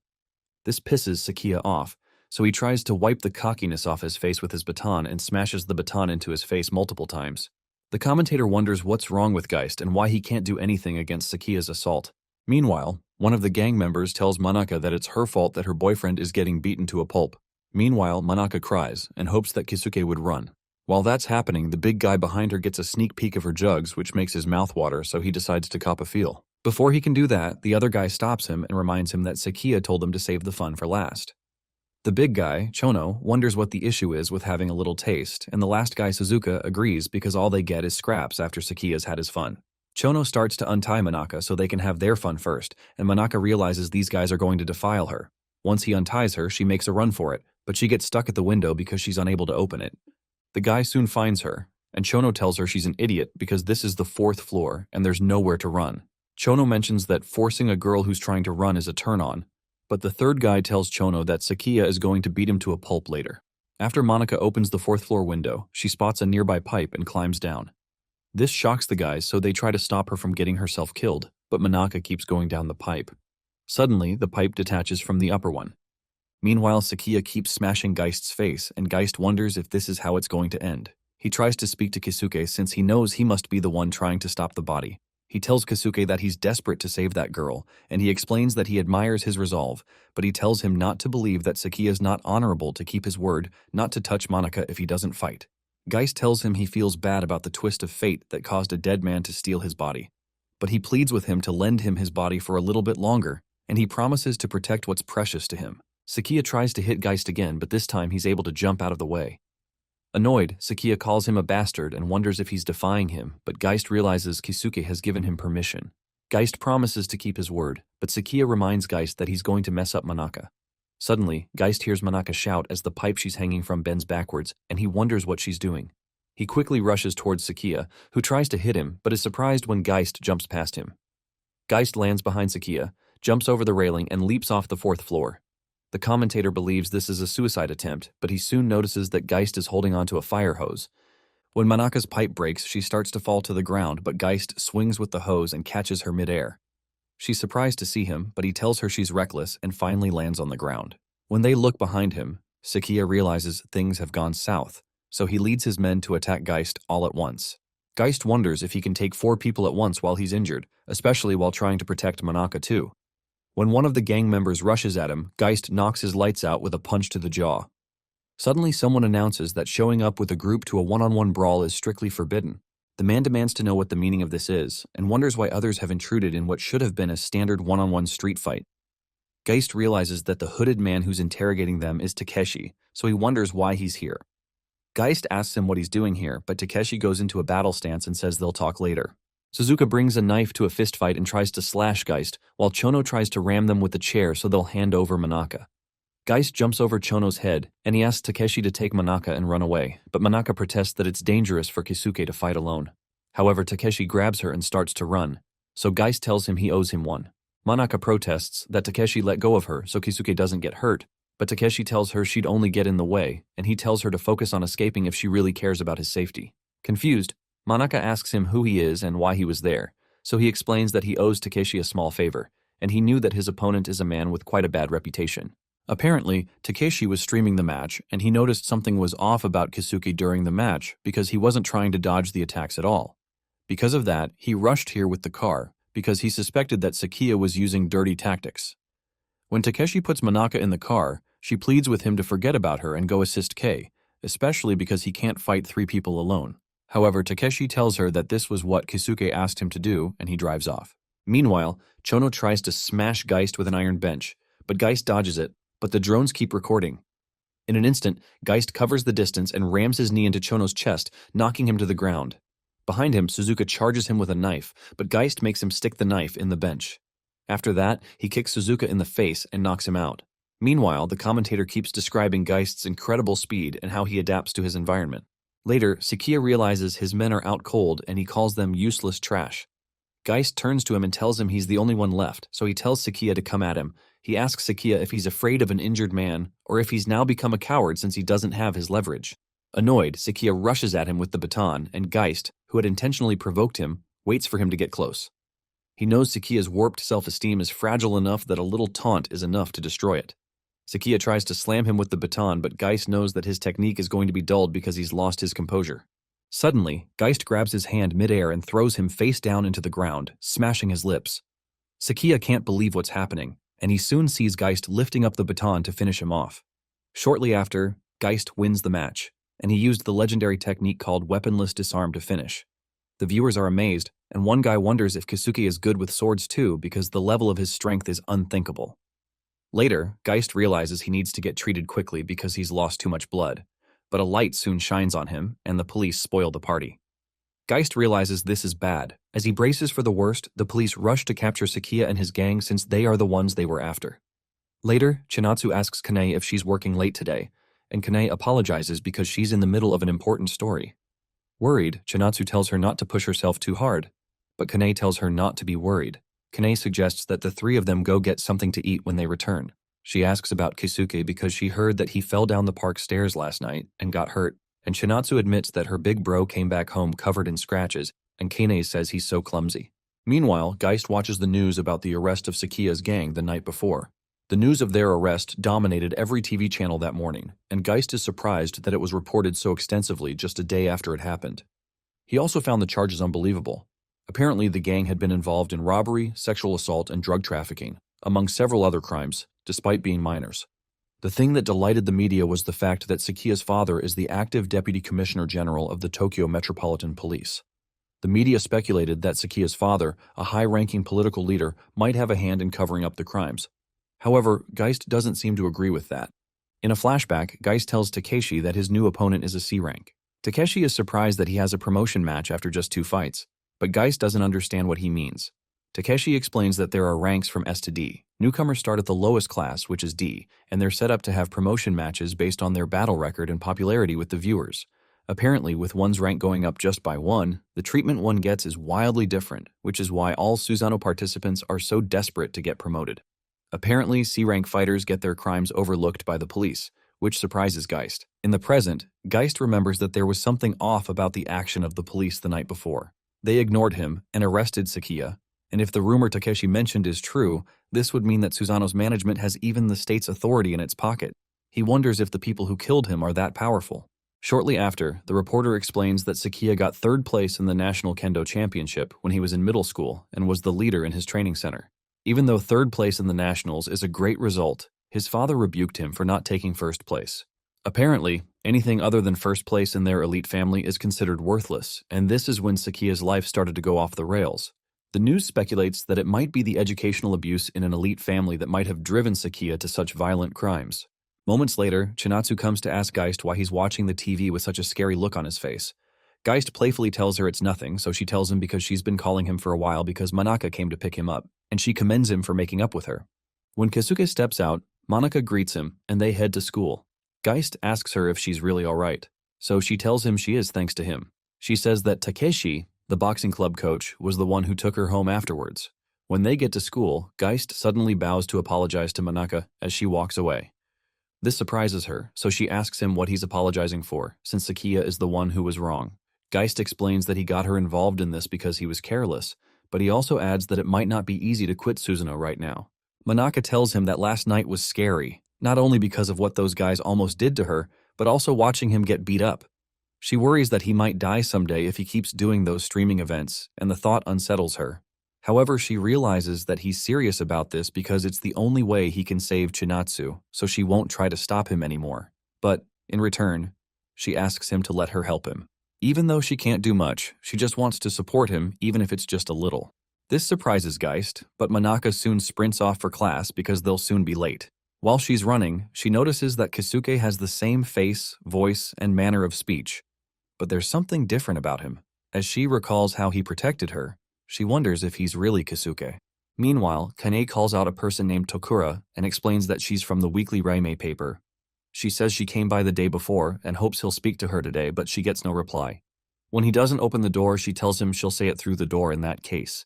This pisses Sakia off, so he tries to wipe the cockiness off his face with his baton and smashes the baton into his face multiple times. The commentator wonders what's wrong with Geist and why he can't do anything against Sakia's assault. Meanwhile, one of the gang members tells Manaka that it's her fault that her boyfriend is getting beaten to a pulp. Meanwhile, Manaka cries and hopes that Kisuke would run. While that's happening, the big guy behind her gets a sneak peek of her jugs, which makes his mouth water, so he decides to cop a feel. Before he can do that, the other guy stops him and reminds him that Sakia told him to save the fun for last. The big guy, Chono, wonders what the issue is with having a little taste, and the last guy, Suzuka, agrees because all they get is scraps after Sakia's had his fun. Chono starts to untie Manaka so they can have their fun first, and Manaka realizes these guys are going to defile her. Once he unties her, she makes a run for it, but she gets stuck at the window because she's unable to open it. The guy soon finds her, and Chono tells her she's an idiot because this is the 4th floor and there's nowhere to run. Chono mentions that forcing a girl who's trying to run is a turn-on, but the third guy tells Chono that Sakia is going to beat him to a pulp later. After Monica opens the 4th floor window, she spots a nearby pipe and climbs down. This shocks the guys, so they try to stop her from getting herself killed, but Manaka keeps going down the pipe. Suddenly, the pipe detaches from the upper one. Meanwhile, Sakia keeps smashing Geist's face, and Geist wonders if this is how it's going to end. He tries to speak to Kisuke since he knows he must be the one trying to stop the body. He tells Kisuke that he's desperate to save that girl, and he explains that he admires his resolve, but he tells him not to believe that Sakia's not honorable to keep his word, not to touch Manaka if he doesn't fight. Geist tells him he feels bad about the twist of fate that caused a dead man to steal his body, but he pleads with him to lend him his body for a little bit longer, and he promises to protect what's precious to him. Sakia tries to hit Geist again, but this time he's able to jump out of the way. Annoyed, Sakia calls him a bastard and wonders if he's defying him, but Geist realizes Kisuke has given him permission. Geist promises to keep his word, but Sakia reminds Geist that he's going to mess up Manaka. Suddenly, Geist hears Manaka shout as the pipe she's hanging from bends backwards, and he wonders what she's doing. He quickly rushes towards Sakia, who tries to hit him, but is surprised when Geist jumps past him. Geist lands behind Sakia, jumps over the railing, and leaps off the 4th floor. The commentator believes this is a suicide attempt, but he soon notices that Geist is holding onto a fire hose. When Manaka's pipe breaks, she starts to fall to the ground, but Geist swings with the hose and catches her midair. She's surprised to see him, but he tells her she's reckless and finally lands on the ground. When they look behind him, Sakia realizes things have gone south, so he leads his men to attack Geist all at once. Geist wonders if he can take 4 people at once while he's injured, especially while trying to protect Manaka too. When one of the gang members rushes at him, Geist knocks his lights out with a punch to the jaw. Suddenly, someone announces that showing up with a group to a one-on-one brawl is strictly forbidden. The man demands to know what the meaning of this is, and wonders why others have intruded in what should have been a standard one-on-one street fight. Geist realizes that the hooded man who's interrogating them is Takeshi, so he wonders why he's here. Geist asks him what he's doing here, but Takeshi goes into a battle stance and says they'll talk later. Suzuka brings a knife to a fistfight and tries to slash Geist, while Chono tries to ram them with a chair so they'll hand over Manaka. Geist jumps over Chono's head, and he asks Takeshi to take Manaka and run away, but Manaka protests that it's dangerous for Kisuke to fight alone. However, Takeshi grabs her and starts to run, so Geist tells him he owes him one. Manaka protests that Takeshi let go of her so Kisuke doesn't get hurt, but Takeshi tells her she'd only get in the way, and he tells her to focus on escaping if she really cares about his safety. Confused, Manaka asks him who he is and why he was there, so he explains that he owes Takeshi a small favor, and he knew that his opponent is a man with quite a bad reputation. Apparently, Takeshi was streaming the match, and he noticed something was off about Kisuke during the match because he wasn't trying to dodge the attacks at all. Because of that, he rushed here with the car, because he suspected that Sakia was using dirty tactics. When Takeshi puts Manaka in the car, she pleads with him to forget about her and go assist Kei, especially because he can't fight 3 people alone. However, Takeshi tells her that this was what Kisuke asked him to do, and he drives off. Meanwhile, Chono tries to smash Geist with an iron bench, but Geist dodges it, but the drones keep recording. In an instant, Geist covers the distance and rams his knee into Chono's chest, knocking him to the ground. Behind him, Suzuka charges him with a knife, but Geist makes him stick the knife in the bench. After that, he kicks Suzuka in the face and knocks him out. Meanwhile, the commentator keeps describing Geist's incredible speed and how he adapts to his environment. Later, Sakia realizes his men are out cold and he calls them useless trash. Geist turns to him and tells him he's the only one left, so he tells Sakia to come at him. He asks Sakia if he's afraid of an injured man or if he's now become a coward since he doesn't have his leverage. Annoyed, Sakia rushes at him with the baton, and Geist, who had intentionally provoked him, waits for him to get close. He knows Sakia's warped self-esteem is fragile enough that a little taunt is enough to destroy it. Sakia tries to slam him with the baton, but Geist knows that his technique is going to be dulled because he's lost his composure. Suddenly, Geist grabs his hand midair and throws him face down into the ground, smashing his lips. Sakia can't believe what's happening, and he soon sees Geist lifting up the baton to finish him off. Shortly after, Geist wins the match, and he used the legendary technique called weaponless disarm to finish. The viewers are amazed, and one guy wonders if Keisuke is good with swords too because the level of his strength is unthinkable. Later, Geist realizes he needs to get treated quickly because he's lost too much blood, but a light soon shines on him, and the police spoil the party. Geist realizes this is bad. As he braces for the worst, the police rush to capture Sakia and his gang since they are the ones they were after. Later, Chinatsu asks Kane if she's working late today, and Kane apologizes because she's in the middle of an important story. Worried, Chinatsu tells her not to push herself too hard, but Kane tells her not to be worried. Kane suggests that the three of them go get something to eat when they return. She asks about Keisuke because she heard that he fell down the park stairs last night and got hurt, and Chinatsu admits that her big bro came back home covered in scratches, and Kane says he's so clumsy. Meanwhile, Geist watches the news about the arrest of Sakia's gang the night before. The news of their arrest dominated every TV channel that morning, and Geist is surprised that it was reported so extensively just a day after it happened. He also found the charges unbelievable. Apparently, the gang had been involved in robbery, sexual assault, and drug trafficking, among several other crimes, despite being minors. The thing that delighted the media was the fact that Sakia's father is the active Deputy Commissioner General of the Tokyo Metropolitan Police. The media speculated that Sakia's father, a high-ranking political leader, might have a hand in covering up the crimes. However, Geist doesn't seem to agree with that. In a flashback, Geist tells Takeshi that his new opponent is a C rank. Takeshi is surprised that he has a promotion match after just 2 fights, but Geist doesn't understand what he means. Takeshi explains that there are ranks from S to D. Newcomers start at the lowest class, which is D, and they're set up to have promotion matches based on their battle record and popularity with the viewers. Apparently, with one's rank going up just by 1, the treatment one gets is wildly different, which is why all Susanoo participants are so desperate to get promoted. Apparently, C-rank fighters get their crimes overlooked by the police, which surprises Geist. In the present, Geist remembers that there was something off about the action of the police the night before. They ignored him and arrested Sakia, and if the rumor Takeshi mentioned is true, this would mean that Susanoo's management has even the state's authority in its pocket. He wonders if the people who killed him are that powerful. Shortly after, the reporter explains that Sakia got 3rd place in the National Kendo Championship when he was in middle school and was the leader in his training center. Even though 3rd place in the Nationals is a great result, his father rebuked him for not taking 1st place. Apparently, anything other than 1st place in their elite family is considered worthless, and this is when Sakia's life started to go off the rails. The news speculates that it might be the educational abuse in an elite family that might have driven Sakia to such violent crimes. Moments later, Chinatsu comes to ask Geist why he's watching the TV with such a scary look on his face. Geist playfully tells her it's nothing, so she tells him because she's been calling him for a while because Manaka came to pick him up, and she commends him for making up with her. When Keisuke steps out, Manaka greets him, and they head to school. Geist asks her if she's really alright, so she tells him she is thanks to him. She says that Takeshi, the boxing club coach, was the one who took her home afterwards. When they get to school, Geist suddenly bows to apologize to Manaka as she walks away. This surprises her, so she asks him what he's apologizing for, since Sakia is the one who was wrong. Geist explains that he got her involved in this because he was careless, but he also adds that it might not be easy to quit Susanoo right now. Manaka tells him that last night was scary, not only because of what those guys almost did to her, but also watching him get beat up. She worries that he might die someday if he keeps doing those streaming events, and the thought unsettles her. However, she realizes that he's serious about this because it's the only way he can save Chinatsu, so she won't try to stop him anymore. But, in return, she asks him to let her help him. Even though she can't do much, she just wants to support him even if it's just a little. This surprises Geist, but Manaka soon sprints off for class because they'll soon be late. While she's running, she notices that Keisuke has the same face, voice, and manner of speech. But there's something different about him. As she recalls how he protected her, she wonders if he's really Keisuke. Meanwhile, Kane calls out a person named Tokura and explains that she's from the weekly Reime paper. She says she came by the day before and hopes he'll speak to her today, but she gets no reply. When he doesn't open the door, she tells him she'll say it through the door in that case.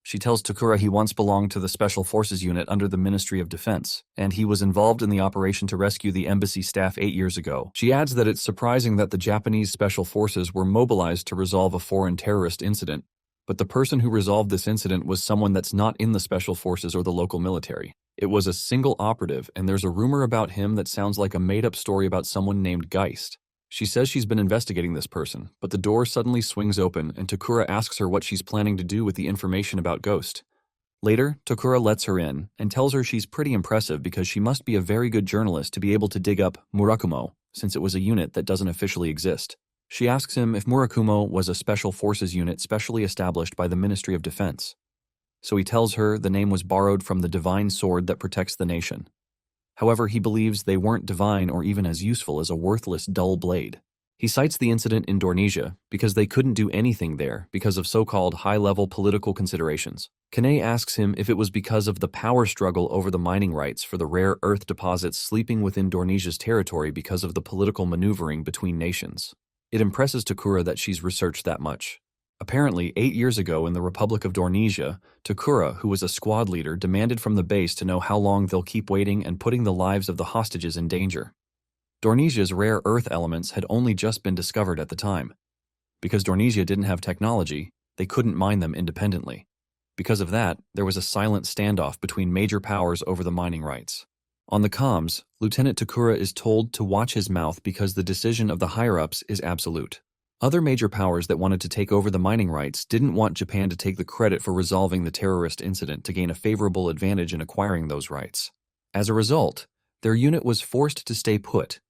She tells Takura he once belonged to the Special Forces unit under the Ministry of Defense, and he was involved in the operation to rescue the embassy staff 8 years ago. She adds that it's surprising that the Japanese Special Forces were mobilized to resolve a foreign terrorist incident, but the person who resolved this incident was someone that's not in the Special Forces or the local military. It was a single operative, and there's a rumor about him that sounds like a made-up story about someone named Geist. She says she's been investigating this person, but the door suddenly swings open and Takura asks her what she's planning to do with the information about Ghost. Later, Takura lets her in and tells her she's pretty impressive because she must be a very good journalist to be able to dig up Murakumo, since it was a unit that doesn't officially exist. She asks him if Murakumo was a special forces unit specially established by the Ministry of Defense. So he tells her the name was borrowed from the divine sword that protects the nation. However, he believes they weren't divine or even as useful as a worthless, dull blade. He cites the incident in Dornesia because they couldn't do anything there because of so-called high-level political considerations. Kane asks him if it was because of the power struggle over the mining rights for the rare earth deposits sleeping within Dornesia's territory because of the political maneuvering between nations. It impresses Takura that she's researched that much. Apparently, 8 years ago in the Republic of Dornesia, Takura, who was a squad leader, demanded from the base to know how long they'll keep waiting and putting the lives of the hostages in danger. Dornesia's rare earth elements had only just been discovered at the time. Because Dornesia didn't have technology, they couldn't mine them independently. Because of that, there was a silent standoff between major powers over the mining rights. On the comms, Lieutenant Takura is told to watch his mouth because the decision of the higher-ups is absolute. Other major powers that wanted to take over the mining rights didn't want Japan to take the credit for resolving the terrorist incident to gain a favorable advantage in acquiring those rights. As a result, their unit was forced to stay put,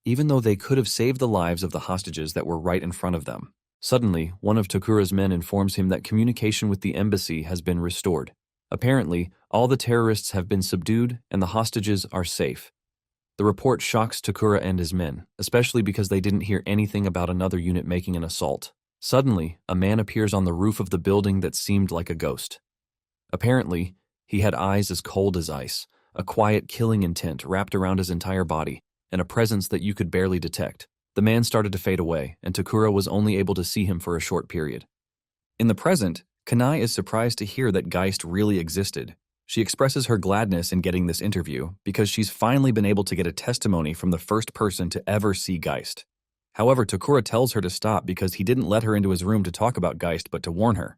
even though they could have saved the lives of the hostages that were right in front of them. Suddenly, one of Takura's men informs him that communication with the embassy has been restored. Apparently, all the terrorists have been subdued and the hostages are safe. The report shocks Takura and his men, especially because they didn't hear anything about another unit making an assault. Suddenly, a man appears on the roof of the building that seemed like a ghost. Apparently, he had eyes as cold as ice, a quiet killing intent wrapped around his entire body, and a presence that you could barely detect. The man started to fade away, and Takura was only able to see him for a short period. In the present, Kanai is surprised to hear that Geist really existed. She expresses her gladness in getting this interview because she's finally been able to get a testimony from the first person to ever see Geist. However, Takura tells her to stop because he didn't let her into his room to talk about Geist but to warn her.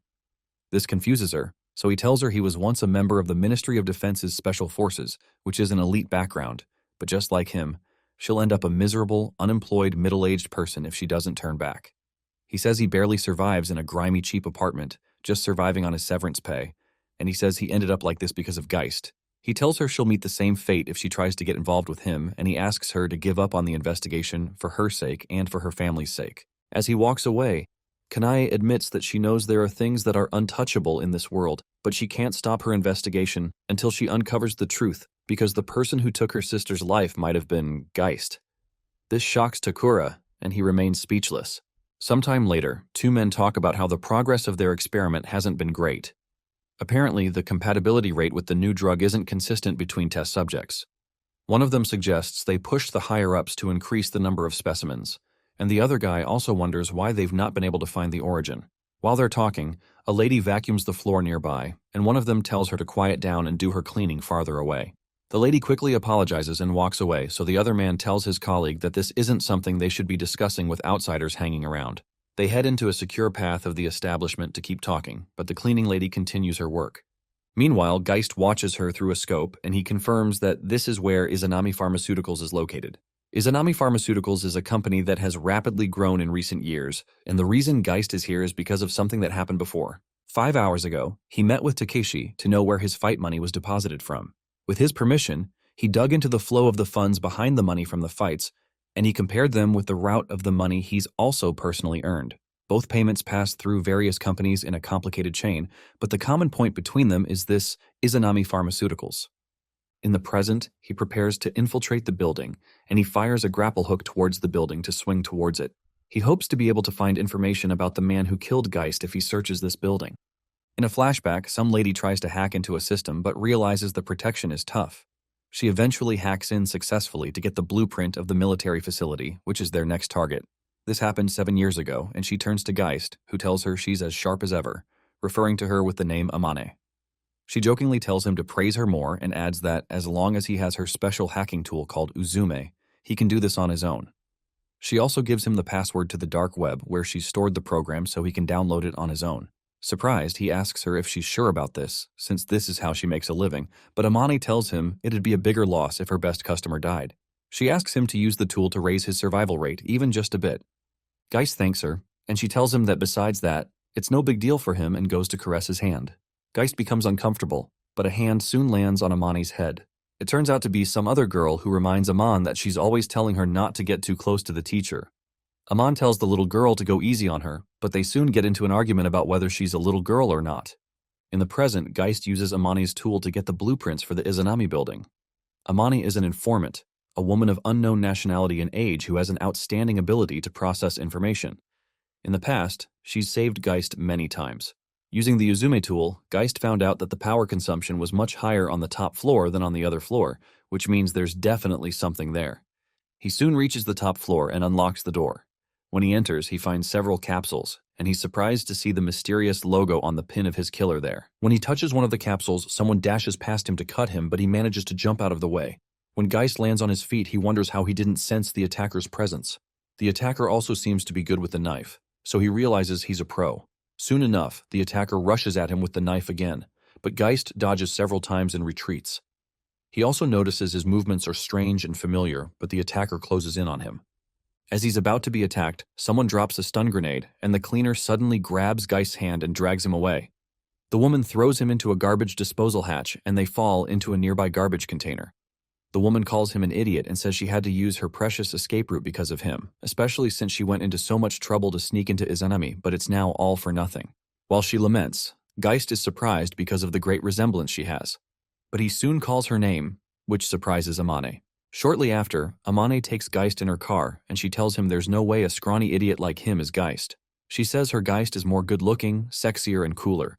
This confuses her, so he tells her he was once a member of the Ministry of Defense's Special Forces, which is an elite background, but just like him, she'll end up a miserable, unemployed, middle-aged person if she doesn't turn back. He says he barely survives in a grimy, cheap apartment, just surviving on his severance pay, and he says he ended up like this because of Geist. He tells her she'll meet the same fate if she tries to get involved with him, and he asks her to give up on the investigation for her sake and for her family's sake. As he walks away, Kanai admits that she knows there are things that are untouchable in this world, but she can't stop her investigation until she uncovers the truth, because the person who took her sister's life might have been Geist. This shocks Takura, and he remains speechless. Sometime later, two men talk about how the progress of their experiment hasn't been great. Apparently, the compatibility rate with the new drug isn't consistent between test subjects. One of them suggests they pushed the higher-ups to increase the number of specimens, and the other guy also wonders why they've not been able to find the origin. While they're talking, a lady vacuums the floor nearby, and one of them tells her to quiet down and do her cleaning farther away. The lady quickly apologizes and walks away, so the other man tells his colleague that this isn't something they should be discussing with outsiders hanging around. They head into a secure path of the establishment to keep talking, but the cleaning lady continues her work. Meanwhile, Geist watches her through a scope, and he confirms that this is where Izanami Pharmaceuticals is located. Izanami Pharmaceuticals is a company that has rapidly grown in recent years, and the reason Geist is here is because of something that happened before. 5 hours ago, he met with Takeshi to know where his fight money was deposited from. With his permission, he dug into the flow of the funds behind the money from the fights, and he compared them with the route of the money he's also personally earned. Both payments pass through various companies in a complicated chain, but the common point between them is this Izanami Pharmaceuticals. In the present, he prepares to infiltrate the building, and he fires a grapple hook towards the building to swing towards it. He hopes to be able to find information about the man who killed Geist if he searches this building. In a flashback, some lady tries to hack into a system but realizes the protection is tough. She eventually hacks in successfully to get the blueprint of the military facility, which is their next target. This happened 7 years ago, and she turns to Geist, who tells her she's as sharp as ever, referring to her with the name Amane. She jokingly tells him to praise her more and adds that as long as he has her special hacking tool called Uzume, he can do this on his own. She also gives him the password to the dark web where she stored the program so he can download it on his own. Surprised, he asks her if she's sure about this, since this is how she makes a living, but Amane tells him it'd be a bigger loss if her best customer died. She asks him to use the tool to raise his survival rate, even just a bit. Geist thanks her, and she tells him that besides that, it's no big deal for him and goes to caress his hand. Geist becomes uncomfortable, but a hand soon lands on Amane's head. It turns out to be some other girl who reminds Aman that she's always telling her not to get too close to the teacher. Aman tells the little girl to go easy on her, but they soon get into an argument about whether she's a little girl or not. In the present, Geist uses Amane's tool to get the blueprints for the Izanami building. Amane is an informant, a woman of unknown nationality and age who has an outstanding ability to process information. In the past, she's saved Geist many times. Using the Uzume tool, Geist found out that the power consumption was much higher on the top floor than on the other floor, which means there's definitely something there. He soon reaches the top floor and unlocks the door. When he enters, he finds several capsules, and he's surprised to see the mysterious logo on the pin of his killer there. When he touches one of the capsules, someone dashes past him to cut him, but he manages to jump out of the way. When Geist lands on his feet, he wonders how he didn't sense the attacker's presence. The attacker also seems to be good with the knife, so he realizes he's a pro. Soon enough, the attacker rushes at him with the knife again, but Geist dodges several times and retreats. He also notices his movements are strange and familiar, but the attacker closes in on him. As he's about to be attacked, someone drops a stun grenade, and the cleaner suddenly grabs Geist's hand and drags him away. The woman throws him into a garbage disposal hatch, and they fall into a nearby garbage container. The woman calls him an idiot and says she had to use her precious escape route because of him, especially since she went into so much trouble to sneak into Izanami, but it's now all for nothing. While she laments, Geist is surprised because of the great resemblance she has. But he soon calls her name, which surprises Amane. Shortly after, Amane takes Geist in her car, and she tells him there's no way a scrawny idiot like him is Geist. She says her Geist is more good-looking, sexier, and cooler.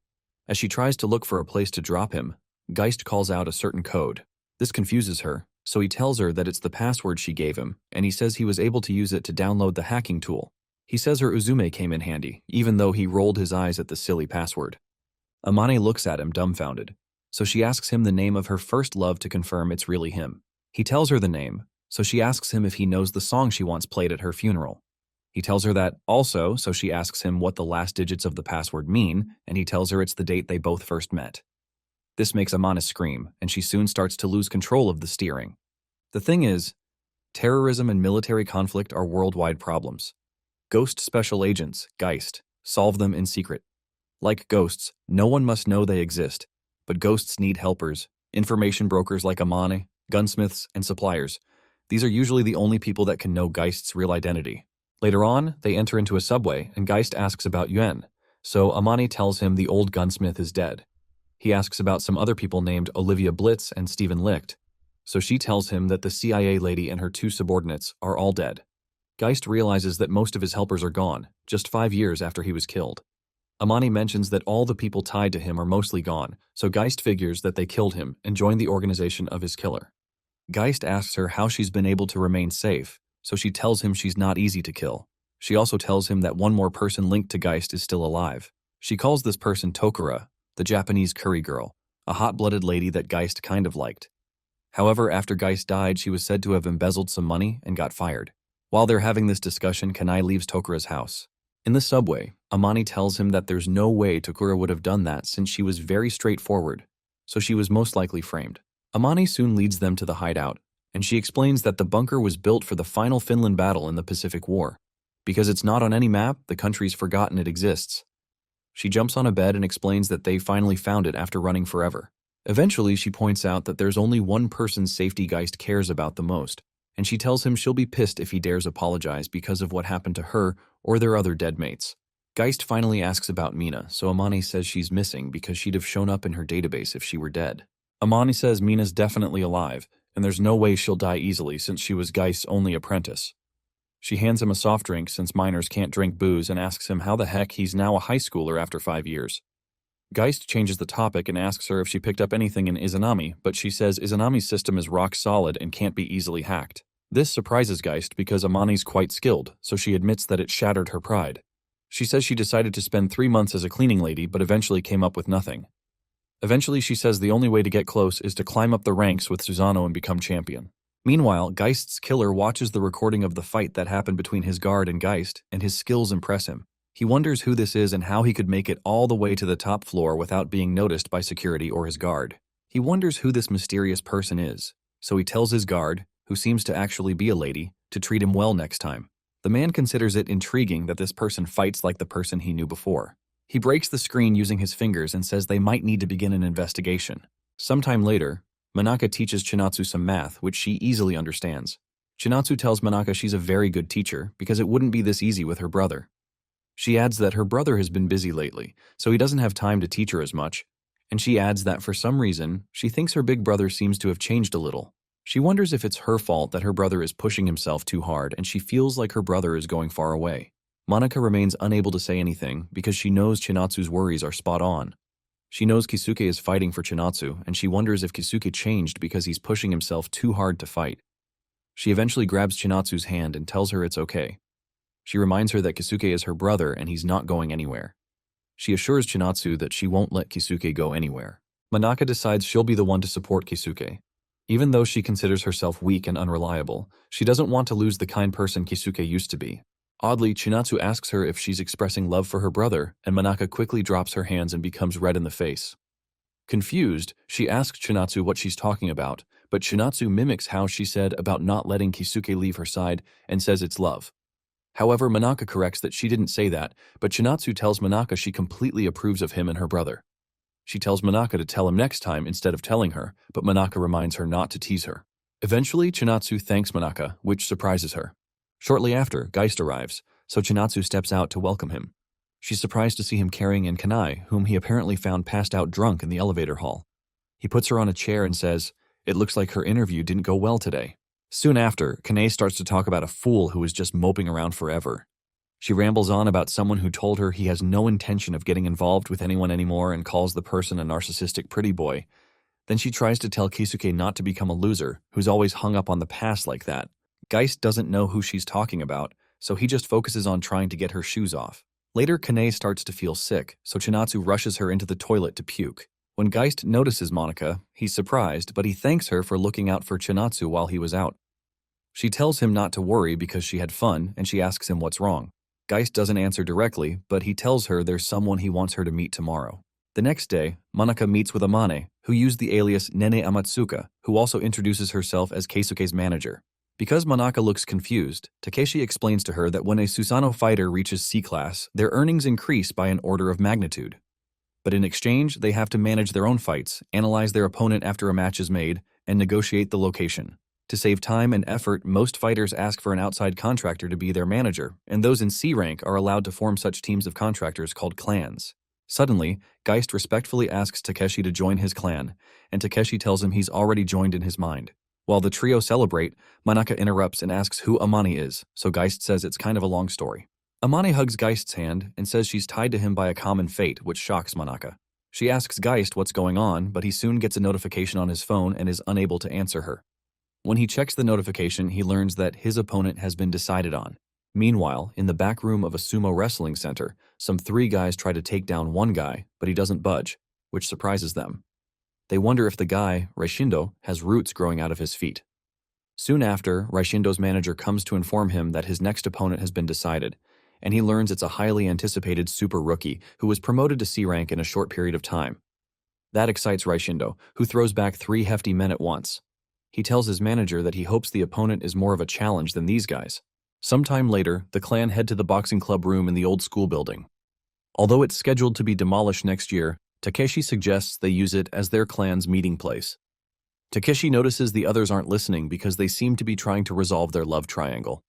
As she tries to look for a place to drop him, Geist calls out a certain code. This confuses her, so he tells her that it's the password she gave him, and he says he was able to use it to download the hacking tool. He says her Uzume came in handy, even though he rolled his eyes at the silly password. Amane looks at him dumbfounded, so she asks him the name of her first love to confirm it's really him. He tells her the name, so she asks him if he knows the song she once played at her funeral. He tells her that also, so she asks him what the last digits of the password mean, and he tells her it's the date they both first met. This makes Amane scream, and she soon starts to lose control of the steering. The thing is, terrorism and military conflict are worldwide problems. Ghost special agents, Geist, solve them in secret. Like ghosts, no one must know they exist, but ghosts need helpers, information brokers like Amane, gunsmiths, and suppliers. These are usually the only people that can know Geist's real identity. Later on, they enter into a subway, and Geist asks about Yuen, so Amane tells him the old gunsmith is dead. He asks about some other people named Olivia Blitz and Stephen Licht, so she tells him that the CIA lady and her two subordinates are all dead. Geist realizes that most of his helpers are gone, just 5 years after he was killed. Amane mentions that all the people tied to him are mostly gone, so Geist figures that they killed him and joined the organization of his killer. Geist asks her how she's been able to remain safe, so she tells him she's not easy to kill. She also tells him that one more person linked to Geist is still alive. She calls this person Tokura, the Japanese curry girl, a hot-blooded lady that Geist kind of liked. However, after Geist died, she was said to have embezzled some money and got fired. While they're having this discussion, Kanai leaves Tokura's house. In the subway, Amane tells him that there's no way Tokura would have done that since she was very straightforward, so she was most likely framed. Amane soon leads them to the hideout, and she explains that the bunker was built for the final Finland battle in the Pacific War. Because it's not on any map, the country's forgotten it exists. She jumps on a bed and explains that they finally found it after running forever. Eventually, she points out that there's only one person's safety Geist cares about the most, and she tells him she'll be pissed if he dares apologize because of what happened to her or their other dead mates. Geist finally asks about Mina, so Amane says she's missing because she'd have shown up in her database if she were dead. Amane says Mina's definitely alive, and there's no way she'll die easily since she was Geist's only apprentice. She hands him a soft drink since minors can't drink booze and asks him how the heck he's now a high schooler after 5 years. Geist changes the topic and asks her if she picked up anything in Izanami, but she says Izanami's system is rock solid and can't be easily hacked. This surprises Geist because Amane's quite skilled, so she admits that it shattered her pride. She says she decided to spend 3 months as a cleaning lady but eventually came up with nothing. Eventually, she says the only way to get close is to climb up the ranks with Susano and become champion. Meanwhile, Geist's killer watches the recording of the fight that happened between his guard and Geist, and his skills impress him. He wonders who this is and how he could make it all the way to the top floor without being noticed by security or his guard. He wonders who this mysterious person is, so he tells his guard, who seems to actually be a lady, to treat him well next time. The man considers it intriguing that this person fights like the person he knew before. He breaks the screen using his fingers and says they might need to begin an investigation. Sometime later, Manaka teaches Chinatsu some math, which she easily understands. Chinatsu tells Manaka she's a very good teacher because it wouldn't be this easy with her brother. She adds that her brother has been busy lately, so he doesn't have time to teach her as much, and she adds that for some reason, she thinks her big brother seems to have changed a little. She wonders if it's her fault that her brother is pushing himself too hard and she feels like her brother is going far away. Manaka remains unable to say anything because she knows Chinatsu's worries are spot on. She knows Kisuke is fighting for Chinatsu, and she wonders if Kisuke changed because he's pushing himself too hard to fight. She eventually grabs Chinatsu's hand and tells her it's okay. She reminds her that Kisuke is her brother and he's not going anywhere. She assures Chinatsu that she won't let Kisuke go anywhere. Manaka decides she'll be the one to support Kisuke. Even though she considers herself weak and unreliable, she doesn't want to lose the kind person Kisuke used to be. Oddly, Chinatsu asks her if she's expressing love for her brother, and Manaka quickly drops her hands and becomes red in the face. Confused, she asks Chinatsu what she's talking about, but Chinatsu mimics how she said about not letting Kisuke leave her side and says it's love. However, Manaka corrects that she didn't say that, but Chinatsu tells Manaka she completely approves of him and her brother. She tells Manaka to tell him next time instead of telling her, but Manaka reminds her not to tease her. Eventually, Chinatsu thanks Manaka, which surprises her. Shortly after, Geist arrives, so Chinatsu steps out to welcome him. She's surprised to see him carrying in Kanai, whom he apparently found passed out drunk in the elevator hall. He puts her on a chair and says, "It looks like her interview didn't go well today." Soon after, Kanai starts to talk about a fool who is just moping around forever. She rambles on about someone who told her he has no intention of getting involved with anyone anymore and calls the person a narcissistic pretty boy. Then she tries to tell Kisuke not to become a loser, who's always hung up on the past like that. Geist doesn't know who she's talking about, so he just focuses on trying to get her shoes off. Later, Kanai starts to feel sick, so Chinatsu rushes her into the toilet to puke. When Geist notices Manaka, he's surprised, but he thanks her for looking out for Chinatsu while he was out. She tells him not to worry because she had fun, and she asks him what's wrong. Geist doesn't answer directly, but he tells her there's someone he wants her to meet tomorrow. The next day, Manaka meets with Amane, who used the alias Nene Amatsuka, who also introduces herself as Keisuke's manager. Because Manaka looks confused, Takeshi explains to her that when a Susano fighter reaches C-class, their earnings increase by an order of magnitude. But in exchange, they have to manage their own fights, analyze their opponent after a match is made, and negotiate the location. To save time and effort, most fighters ask for an outside contractor to be their manager, and those in C rank are allowed to form such teams of contractors called clans. Suddenly, Geist respectfully asks Takeshi to join his clan, and Takeshi tells him he's already joined in his mind. While the trio celebrate, Manaka interrupts and asks who Amani is, so Geist says it's kind of a long story. Amani hugs Geist's hand and says she's tied to him by a common fate, which shocks Manaka. She asks Geist what's going on, but he soon gets a notification on his phone and is unable to answer her. When he checks the notification, he learns that his opponent has been decided on. Meanwhile, in the back room of a sumo wrestling center, some 3 guys try to take down one guy, but he doesn't budge, which surprises them. They wonder if the guy, Raishindo, has roots growing out of his feet. Soon after, Raishindo's manager comes to inform him that his next opponent has been decided, and he learns it's a highly anticipated super rookie who was promoted to C rank in a short period of time. That excites Raishindo, who throws back 3 hefty men at once. He tells his manager that he hopes the opponent is more of a challenge than these guys. Sometime later, the clan head to the boxing club room in the old school building. Although it's scheduled to be demolished next year, Takeshi suggests they use it as their clan's meeting place. Takeshi notices the others aren't listening because they seem to be trying to resolve their love triangle.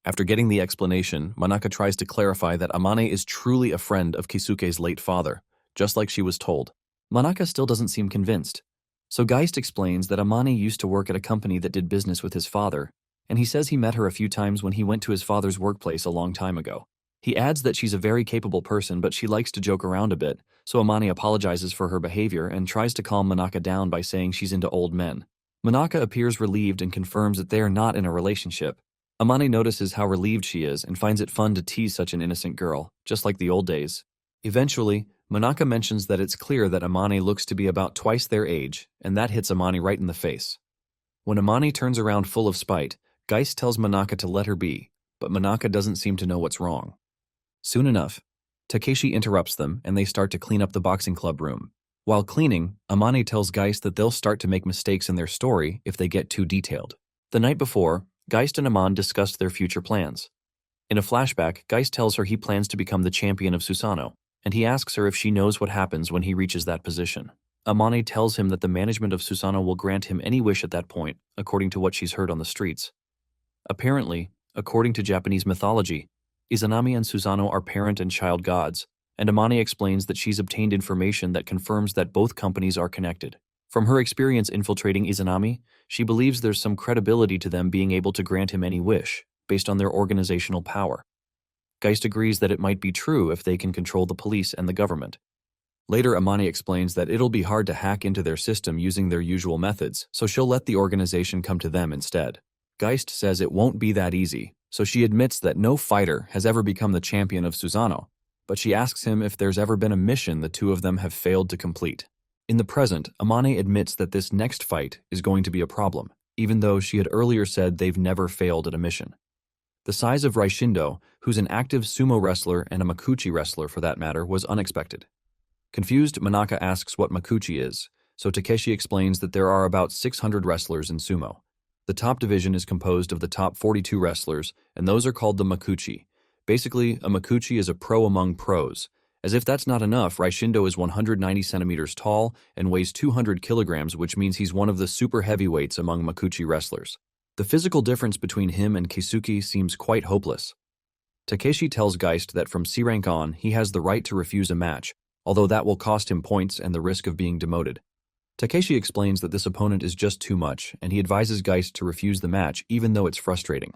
After getting the explanation, Manaka tries to clarify that Amane is truly a friend of Kisuke's late father, just like she was told. Manaka still doesn't seem convinced. So Geist explains that Amane used to work at a company that did business with his father, and he says he met her a few times when he went to his father's workplace a long time ago. He adds that she's a very capable person, but she likes to joke around a bit, so Amane apologizes for her behavior and tries to calm Manaka down by saying she's into old men. Manaka appears relieved and confirms that they are not in a relationship, Amane notices how relieved she is and finds it fun to tease such an innocent girl, just like the old days. Eventually, Manaka mentions that it's clear that Amane looks to be about twice their age, and that hits Amane right in the face. When Amane turns around full of spite, Geist tells Manaka to let her be, but Manaka doesn't seem to know what's wrong. Soon enough, Takeshi interrupts them and they start to clean up the boxing club room. While cleaning, Amane tells Geist that they'll start to make mistakes in their story if they get too detailed. The night before, Geist and Amane discussed their future plans. In a flashback, Geist tells her he plans to become the champion of Susanoo, and he asks her if she knows what happens when he reaches that position. Amane tells him that the management of Susanoo will grant him any wish at that point, according to what she's heard on the streets. Apparently, according to Japanese mythology, Izanami and Susanoo are parent and child gods, and Amane explains that she's obtained information that confirms that both companies are connected. From her experience infiltrating Izanami, she believes there's some credibility to them being able to grant him any wish, based on their organizational power. Geist agrees that it might be true if they can control the police and the government. Later, Amane explains that it'll be hard to hack into their system using their usual methods, so she'll let the organization come to them instead. Geist says it won't be that easy, so she admits that no fighter has ever become the champion of Susanoo, but she asks him if there's ever been a mission the two of them have failed to complete. In the present, Amane admits that this next fight is going to be a problem, even though she had earlier said they've never failed at a mission. The size of Raishindo, who's an active sumo wrestler and a makuchi wrestler for that matter, was unexpected. Confused, Manaka asks what makuchi is, so Takeshi explains that there are about 600 wrestlers in sumo. The top division is composed of the top 42 wrestlers, and those are called the makuchi. Basically, a makuchi is a pro among pros. As if that's not enough, Raishindo is 190 centimeters tall and weighs 200 kilograms, which means he's one of the super heavyweights among makuchi wrestlers. The physical difference between him and Keisuke seems quite hopeless. Takeshi tells Geist that from C rank on, he has the right to refuse a match, although that will cost him points and the risk of being demoted. Takeshi explains that this opponent is just too much, and he advises Geist to refuse the match even though it's frustrating.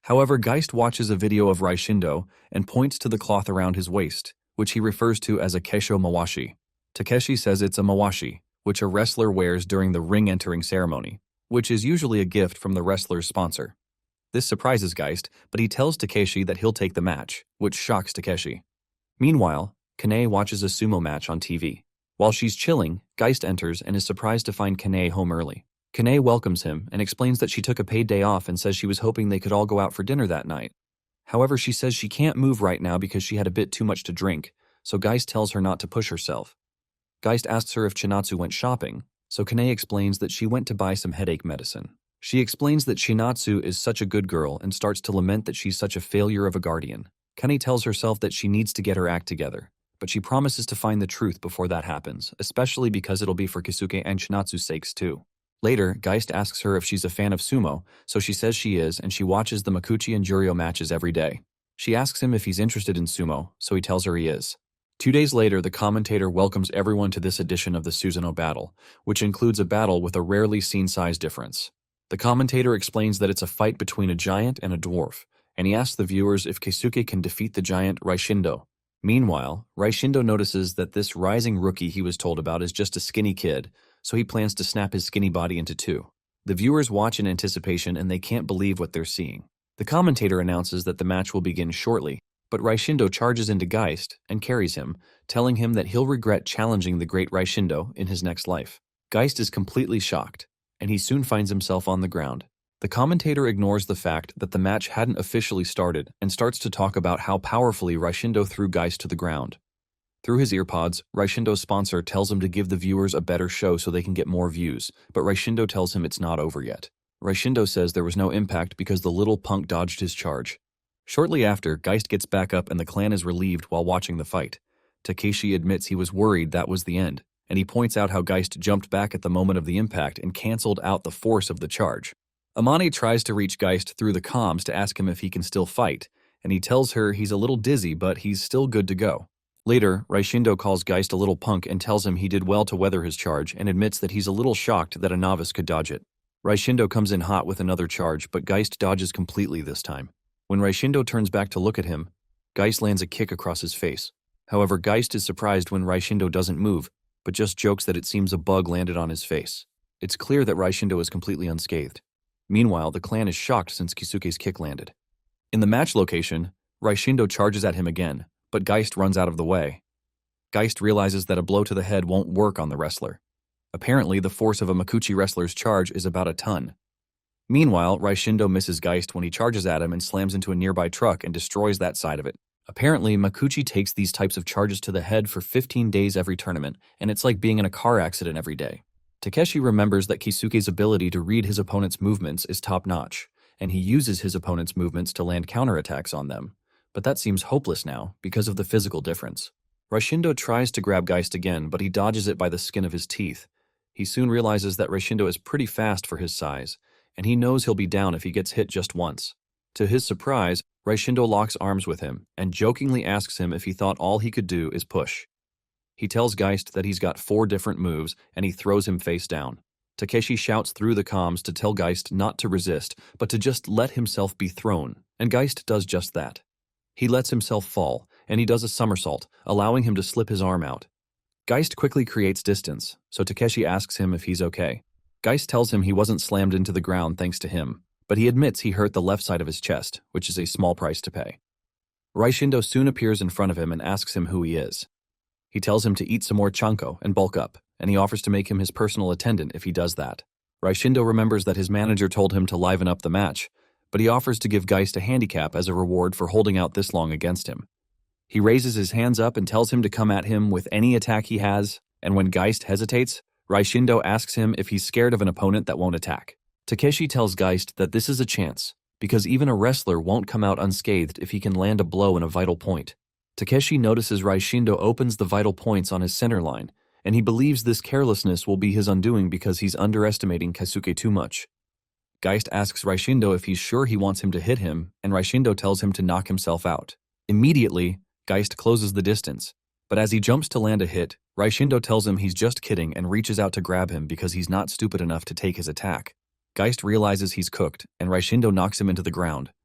However, Geist watches a video of Raishindo and points to the cloth around his waist, which he refers to as a kesho mawashi. Takeshi says it's a mawashi, which a wrestler wears during the ring entering ceremony, which is usually a gift from the wrestler's sponsor. This surprises Geist, but he tells Takeshi that he'll take the match, which shocks Takeshi. Meanwhile, Kane watches a sumo match on TV. While she's chilling, Geist enters and is surprised to find Kane home early. Kane welcomes him and explains that she took a paid day off and says she was hoping they could all go out for dinner that night. However, she says she can't move right now because she had a bit too much to drink, so Geist tells her not to push herself. Geist asks her if Chinatsu went shopping, so Kane explains that she went to buy some headache medicine. She explains that Chinatsu is such a good girl and starts to lament that she's such a failure of a guardian. Kane tells herself that she needs to get her act together, but she promises to find the truth before that happens, especially because it'll be for Keisuke and Chinatsu's sakes too. Later, Geist asks her if she's a fan of sumo, so she says she is, and she watches the Makuchi and Juryo matches every day. She asks him if he's interested in sumo, so he tells her he is. 2 days later, the commentator welcomes everyone to this edition of the Susanoo battle, which includes a battle with a rarely seen size difference. The commentator explains that it's a fight between a giant and a dwarf, and he asks the viewers if Keisuke can defeat the giant Raishindo. Meanwhile, Raishindo notices that this rising rookie he was told about is just a skinny kid, so he plans to snap his skinny body into two. The viewers watch in anticipation and they can't believe what they're seeing. The commentator announces that the match will begin shortly, but Raishindo charges into Geist and carries him, telling him that he'll regret challenging the great Raishindo in his next life. Geist is completely shocked, and he soon finds himself on the ground. The commentator ignores the fact that the match hadn't officially started and starts to talk about how powerfully Raishindo threw Geist to the ground. Through his earpods, Raishindo's sponsor tells him to give the viewers a better show so they can get more views, but Raishindo tells him it's not over yet. Raishindo says there was no impact because the little punk dodged his charge. Shortly after, Geist gets back up and the clan is relieved while watching the fight. Takeshi admits he was worried that was the end, and he points out how Geist jumped back at the moment of the impact and canceled out the force of the charge. Amane tries to reach Geist through the comms to ask him if he can still fight, and he tells her he's a little dizzy but he's still good to go. Later, Raishindo calls Geist a little punk and tells him he did well to weather his charge and admits that he's a little shocked that a novice could dodge it. Raishindo comes in hot with another charge, but Geist dodges completely this time. When Raishindo turns back to look at him, Geist lands a kick across his face. However, Geist is surprised when Raishindo doesn't move, but just jokes that it seems a bug landed on his face. It's clear that Raishindo is completely unscathed. Meanwhile, the clan is shocked since Kisuke's kick landed. In the match location, Raishindo charges at him again, but Geist runs out of the way. Geist realizes that a blow to the head won't work on the wrestler. Apparently, the force of a Makuchi wrestler's charge is about a ton. Meanwhile, Raishindo misses Geist when he charges at him and slams into a nearby truck and destroys that side of it. Apparently, Makuchi takes these types of charges to the head for 15 days every tournament, and it's like being in a car accident every day. Takeshi remembers that Kisuke's ability to read his opponent's movements is top-notch, and he uses his opponent's movements to land counterattacks on them. But that seems hopeless now, because of the physical difference. Raishindo tries to grab Geist again, but he dodges it by the skin of his teeth. He soon realizes that Raishindo is pretty fast for his size, and he knows he'll be down if he gets hit just once. To his surprise, Raishindo locks arms with him and jokingly asks him if he thought all he could do is push. He tells Geist that he's got 4 different moves, and he throws him face down. Takeshi shouts through the comms to tell Geist not to resist, but to just let himself be thrown, and Geist does just that. He lets himself fall, and he does a somersault, allowing him to slip his arm out. Geist quickly creates distance, so Takeshi asks him if he's okay. Geist tells him he wasn't slammed into the ground thanks to him, but he admits he hurt the left side of his chest, which is a small price to pay. Raishindo soon appears in front of him and asks him who he is. He tells him to eat some more chanko and bulk up, and he offers to make him his personal attendant if he does that. Raishindo remembers that his manager told him to liven up the match, but he offers to give Geist a handicap as a reward for holding out this long against him. He raises his hands up and tells him to come at him with any attack he has, and when Geist hesitates, Raishindo asks him if he's scared of an opponent that won't attack. Takeshi tells Geist that this is a chance, because even a wrestler won't come out unscathed if he can land a blow in a vital point. Takeshi notices Raishindo opens the vital points on his center line, and he believes this carelessness will be his undoing because he's underestimating Keisuke too much. Geist asks Raishindo if he's sure he wants him to hit him, and Raishindo tells him to knock himself out. Immediately, Geist closes the distance, but as he jumps to land a hit, Raishindo tells him he's just kidding and reaches out to grab him because he's not stupid enough to take his attack. Geist realizes he's cooked, and Raishindo knocks him into the ground,